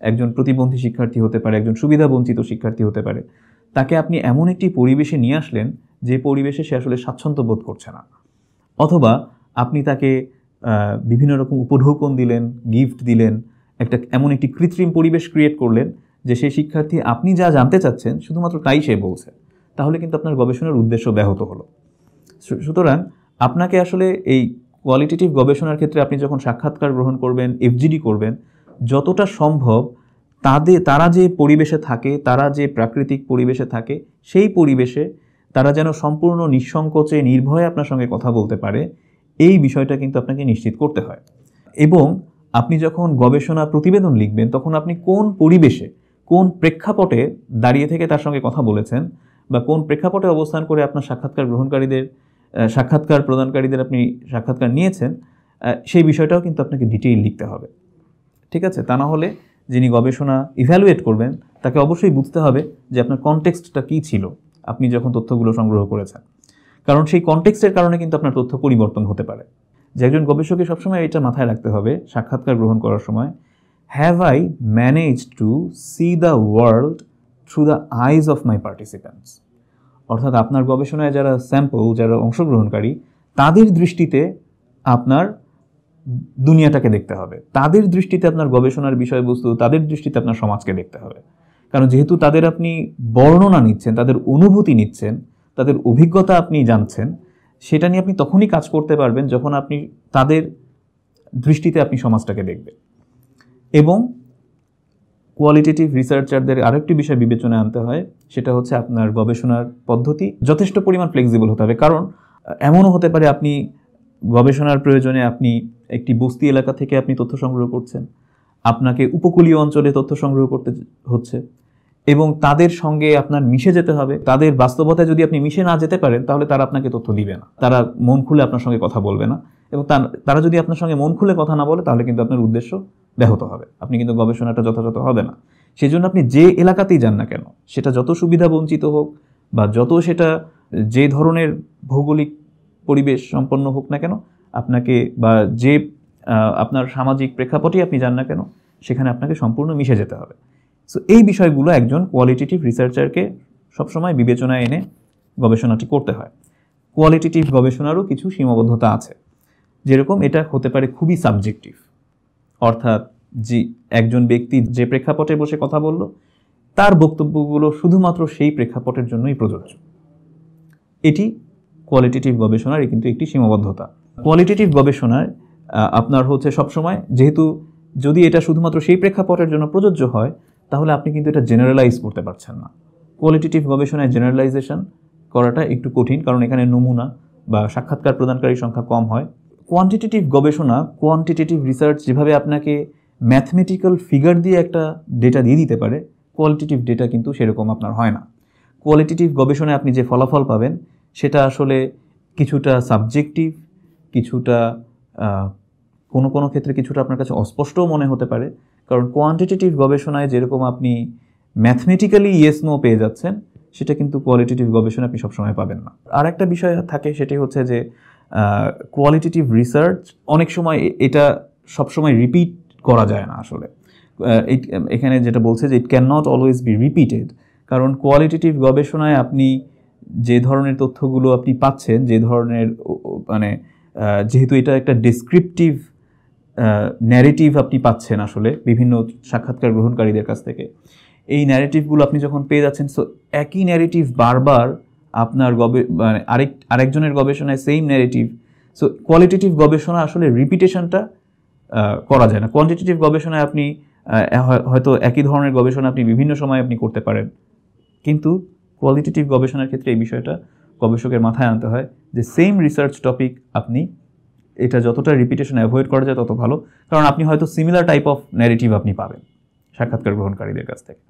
একজন প্রতিবন্ধী শিক্ষার্থী হতে পারে, একজন সুবিধাবঞ্চিত শিক্ষার্থী হতে পারে, তাকে আপনি এমন একটি পরিবেশে নিয়ে আসলেন যে পরিবেশে সে আসলে স্বাচ্ছন্দ্য বোধ করছে না, অথবা আপনি তাকে বিভিন্ন রকম উপঢৌকন দিলেন, গিফট দিলেন, এমন একটি কৃত্রিম পরিবেশ ক্রিয়েট করলেন যে সেই শিক্ষার্থী আপনি যা জানতে চাচ্ছেন শুধুমাত্র তাই সে বলছে, তাহলে কিন্তু আপনার গবেষণার উদ্দেশ্য ব্যাহত হলো। সুতরাং আপনাকে আসলে এই কোয়ালিটেটিভ গবেষণার ক্ষেত্রে আপনি যখন সাক্ষাৎকার গ্রহণ করবেন, এফজিডি করবেন, যতটা সম্ভব তারা যে পরিবেশে থাকে, তারা যে প্রাকৃতিক পরিবেশে থাকে, সেই পরিবেশে তারা যেন সম্পূর্ণ নিঃসংকোচে নির্ভয়ে আপনার সঙ্গে কথা বলতে পারে, এই বিষয়টা কিন্তু আপনাকে নিশ্চিত করতে হয়। এবং আপনি যখন গবেষণা প্রতিবেদন লিখবেন তখন আপনি কোন পরিবেশে, কোন প্রেক্ষাপটে দাঁড়িয়ে থেকে তার সঙ্গে কথা বলেছেন, বা কোন প্রেক্ষাপটে অবস্থান করে আপনার সাক্ষাৎকার প্রদানকারীদের আপনি সাক্ষাৎকার নিয়েছেন, সেই বিষয়টাও কিন্তু আপনাকে ডিটেইল লিখতে হবে। ঠিক আছে? তা না হলে যিনি গবেষণা ইভ্যালুয়েট করবেন তাকে অবশ্যই বুঝতে হবে যে আপনার কনটেক্সটটা কী ছিল আপনি যখন তথ্যগুলো সংগ্রহ করেছেন, কারণ সেই কনটেক্সটের কারণে কিন্তু আপনার তথ্য পরিবর্তন হতে পারে। যে একজন গবেষকের সবসময় এটা মাথায় রাখতে হবে সাক্ষাৎকার গ্রহণ করার সময়, have I managed to see the world through the eyes of my participants. অর্থাৎ আপনার গবেষণায় যারা স্যাম্পল, যারা অংশগ্রহণকারী, তাদের দৃষ্টিতে আপনার দুনিয়াটাকে দেখতে হবে, তাদের দৃষ্টিতে আপনার গবেষণার বিষয়বস্তু, তাদের দৃষ্টিতে আপনার সমাজকে দেখতে হবে। কারণ যেহেতু তাদের আপনি বর্ণনা নিচ্ছেন, তাদের অনুভূতি নিচ্ছেন, তাদের অভিজ্ঞতা আপনি জানছেন, সেটা নিয়ে আপনি তখনই কাজ করতে পারবেন যখন আপনি তাদের দৃষ্টিতে আপনি সমাজটাকে দেখবেন। এবং কোয়ালিটেটিভ রিসার্চারদের আরেকটি বিষয় বিবেচনায় আনতে হয়, সেটা হচ্ছে আপনার গবেষণার পদ্ধতি যথেষ্ট পরিমাণ ফ্লেক্সিবল হতে হবে। কারণ এমনও হতে পারে আপনি গবেষণার প্রয়োজনে আপনি একটি বস্তি এলাকা থেকে আপনি তথ্য সংগ্রহ করছেন, আপনাকে উপকূলীয় অঞ্চলে তথ্য সংগ্রহ করতে হচ্ছে, এবং তাদের সঙ্গে আপনার মিশে যেতে হবে। তাদের বাস্তবতায় যদি আপনি মিশে না যেতে পারেন তাহলে তারা আপনাকে তথ্য দিবে না, তারা মন খুলে আপনার সঙ্গে কথা বলবে না, এবং তারা যদি আপনার সঙ্গে মন খুলে কথা না বলে তাহলে কিন্তু আপনার উদ্দেশ্য ব্যাহত হবে, আপনি কিন্তু গবেষণাটা যথাযথ হবে না। সেই জন্য আপনি যে এলাকাতেই যান না কেন, সেটা যত সুবিধা বঞ্চিত হোক বা যত সেটা যে ধরনের ভৌগোলিক পরিবেশ সম্পন্ন হোক না কেন, আপনাকে বা যে আপনার সামাজিক প্রেক্ষাপটে আপনি যান না কেন, সেখানে আপনাকে সম্পূর্ণ মিশে যেতে হবে। সো এই বিষয়গুলো একজন কোয়ালিটেটিভ রিসার্চারকে সবসময় বিবেচনায় এনে গবেষণাটি করতে হয়। কোয়ালিটেটিভ গবেষণারও কিছু সীমাবদ্ধতা আছে, যেরকম এটা হতে পারে খুবই সাবজেক্টিভ, অর্থাৎ যে একজন ব্যক্তি যে প্রেক্ষাপটে বসে কথা বলল তার বক্তব্যগুলো শুধুমাত্র সেই প্রেক্ষাপটের জন্যই প্রযোজ্য। এটি কোয়ালিটেটিভ গবেষণার কিন্তু একটি সীমাবদ্ধতা। কোয়ালিটেটিভ গবেষণায় আপনার হচ্ছে সবসময়, যেহেতু যদি এটা শুধুমাত্র সেই প্রেক্ষাপটের জন্য প্রযোজ্য হয় তাহলে আপনি কিন্তু এটা জেনারেলাইজ করতে পারছেন না। কোয়ালিটেটিভ গবেষণায় জেনারেলাইজেশন করাটা একটু কঠিন, কারণ এখানে নমুনা বা সাক্ষাৎকার প্রদানকারীর সংখ্যা কম হয়। কোয়ান্টিটেটিভ গবেষণা, কোয়ান্টিটেটিভ রিসার্চ যেভাবে আপনাকে ম্যাথমেটিক্যাল ফিগার দিয়ে একটা ডেটা দিয়ে দিতে পারে, কোয়ালিটেটিভ ডেটা কিন্তু সেরকম আপনার হয় না। কোয়ালিটেটিভ গবেষণায় আপনি যে ফলাফল পাবেন সেটা আসলে কিছুটা সাবজেক্টিভ, কিছুটা কোনো ক্ষেত্রে কিছুটা আপনার কাছে অস্পষ্টও মনে হতে পারে। কারণ কোয়ান্টিটেটিভ গবেষণায় যেরকম আপনি ম্যাথমেটিক্যালি ইয়েস নো পেয়ে যাচ্ছেন, সেটা কিন্তু কোয়ালিটেটিভ গবেষণায় আপনি সবসময় পাবেন না। আর একটা বিষয় থাকে, সেটি হচ্ছে যে কোয়ালিটেটিভ রিসার্চ অনেক সময় এটা সবসময় রিপিট করা যায় না আসলে। এখানে যেটা বলছে যে it can not always be repeated, কারণ কোয়ালিটেটিভ গবেষণায় আপনি যে ধরনের তথ্যগুলো আপনি পাচ্ছেন, যে ধরনের যেহেতু এটা একটা ডেসক্রিপটিভ ন্যারেটিভ আপনি পাচ্ছেন আসলে বিভিন্ন সাক্ষাৎকার গ্রহণকারীদের কাছ থেকে, এই ন্যারেটিভগুলো আপনি যখন পেয়ে যাচ্ছেন, সো একই ন্যারেটিভ বারবার আপনার আরেকজনের গবেষণায় সেম ন্যারেটিভ। সো কোয়ালিটেটিভ গবেষণা আসলে রিপিটেশনটা করা যায় না। কোয়ান্টিটেটিভ গবেষণায় আপনি হয়তো একই ধরনের গবেষণা আপনি বিভিন্ন সময় আপনি করতে পারেন, কিন্তু কোয়ালিটেটিভ গবেষণার ক্ষেত্রে এই বিষয়টা গবেষকের মাথায় আনতে হয় যে সেম রিসার্চ টপিক আপনি এটা যতটা রিপিটেশন অ্যাভয়েড করা যায় তত ভালো, কারণ আপনি হয়তো সিমিলার টাইপ অফ ন্যারেটিভ আপনি পাবেন সাক্ষাৎকার গ্রহণকারীদের কাছ থেকে।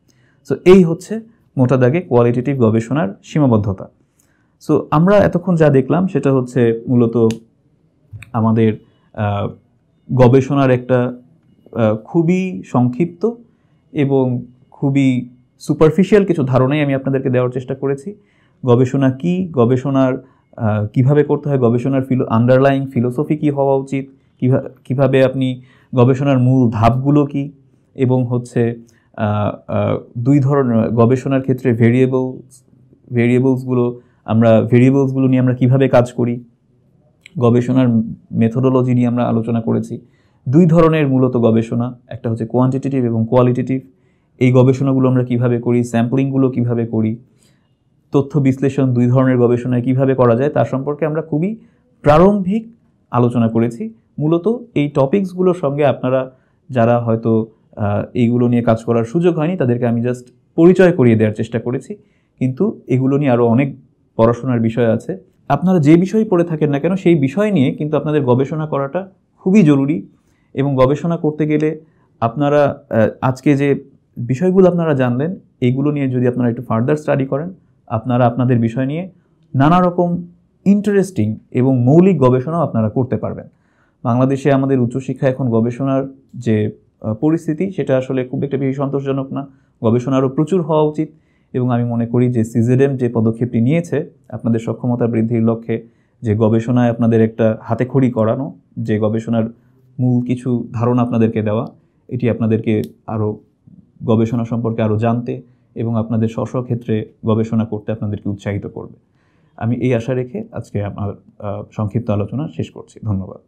সো এই হচ্ছে মোটা দাগে কোয়ালিটেটিভ গবেষণার সীমাবদ্ধতা। সো আমরা এতক্ষণ যা দেখলাম সেটা হচ্ছে মূলত আমাদের গবেষণার একটা খুবই সংক্ষিপ্ত এবং খুবই সুপারফিশিয়াল কিছু ধারণাই আমি আপনাদেরকে দেওয়ার চেষ্টা করেছি। গবেষণা কি, গবেষণার কিভাবে করতে হয়, গবেষণার আন্ডারলাইং ফিলোসফি কী হওয়া উচিত, কিভাবে আপনি গবেষণার মূল ধাপগুলো কি, এবং হচ্ছে দুই ধরনের গবেষণার ক্ষেত্রে ভেরিয়েবলসগুলো নিয়ে আমরা কিভাবে কাজ করি, গবেষণার মেথোডোলজি নিয়ে আমরা আলোচনা করেছি। দুই ধরনের মূলত গবেষণা, একটা হচ্ছে কোয়ান্টিটেটিভ এবং কোয়ালিটেটিভ। এই গবেষণাগুলো আমরা কিভাবে করি, স্যাম্পলিংগুলো কিভাবে করি, তথ্য বিশ্লেষণ দুই ধরনের গবেষণায় কিভাবে করা যায় তার সম্পর্কে আমরা খুবই প্রারম্ভিক আলোচনা করেছি। মূলত এই টপিকসগুলোর সঙ্গে আপনারা যারা হয়তো এইগুলো নিয়ে কাজ করার সুযোগ হয়নি তাদেরকে আমি জাস্ট পরিচয় করিয়ে দেওয়ার চেষ্টা করেছি, কিন্তু এগুলো নিয়ে আরও অনেক পড়াশোনার বিষয় আছে। আপনারা যে বিষয় পড়ে থাকেন না কেন সেই বিষয় নিয়ে কিন্তু আপনাদের গবেষণা করাটা খুবই জরুরি। এবং গবেষণা করতে গেলে আপনারা আজকে যে বিষয়গুলো আপনারা জানলেন এইগুলো নিয়ে যদি আপনারা একটু ফার্দার স্টাডি করেন, আপনারা আপনাদের বিষয় নিয়ে নানা রকম ইন্টারেস্টিং এবং মৌলিক গবেষণাও আপনারা করতে পারবেন। বাংলাদেশে আমাদের উচ্চশিক্ষা এখন গবেষণার যে পরিস্থিতি সেটা আসলে খুব একটা বেশি সন্তোষজনক না। গবেষণা আরও প্রচুর হওয়া উচিত এবং আমি মনে করি যে সিজেডএম যে পদক্ষেপটি নিয়েছে আপনাদের সক্ষমতা বৃদ্ধির লক্ষ্যে, যে গবেষণায় আপনাদের একটা হাতেখড়ি করানো, যে গবেষণার মূল কিছু ধারণা আপনাদেরকে দেওয়া, এটি আপনাদেরকে আরও গবেষণা সম্পর্কে আরও জানতে এবং আপনাদের স্ব ক্ষেত্রে গবেষণা করতে আপনাদেরকে উৎসাহিত করবে। আমি এই আশা রেখে আজকে আমার সংক্ষিপ্ত আলোচনা শেষ করছি। ধন্যবাদ।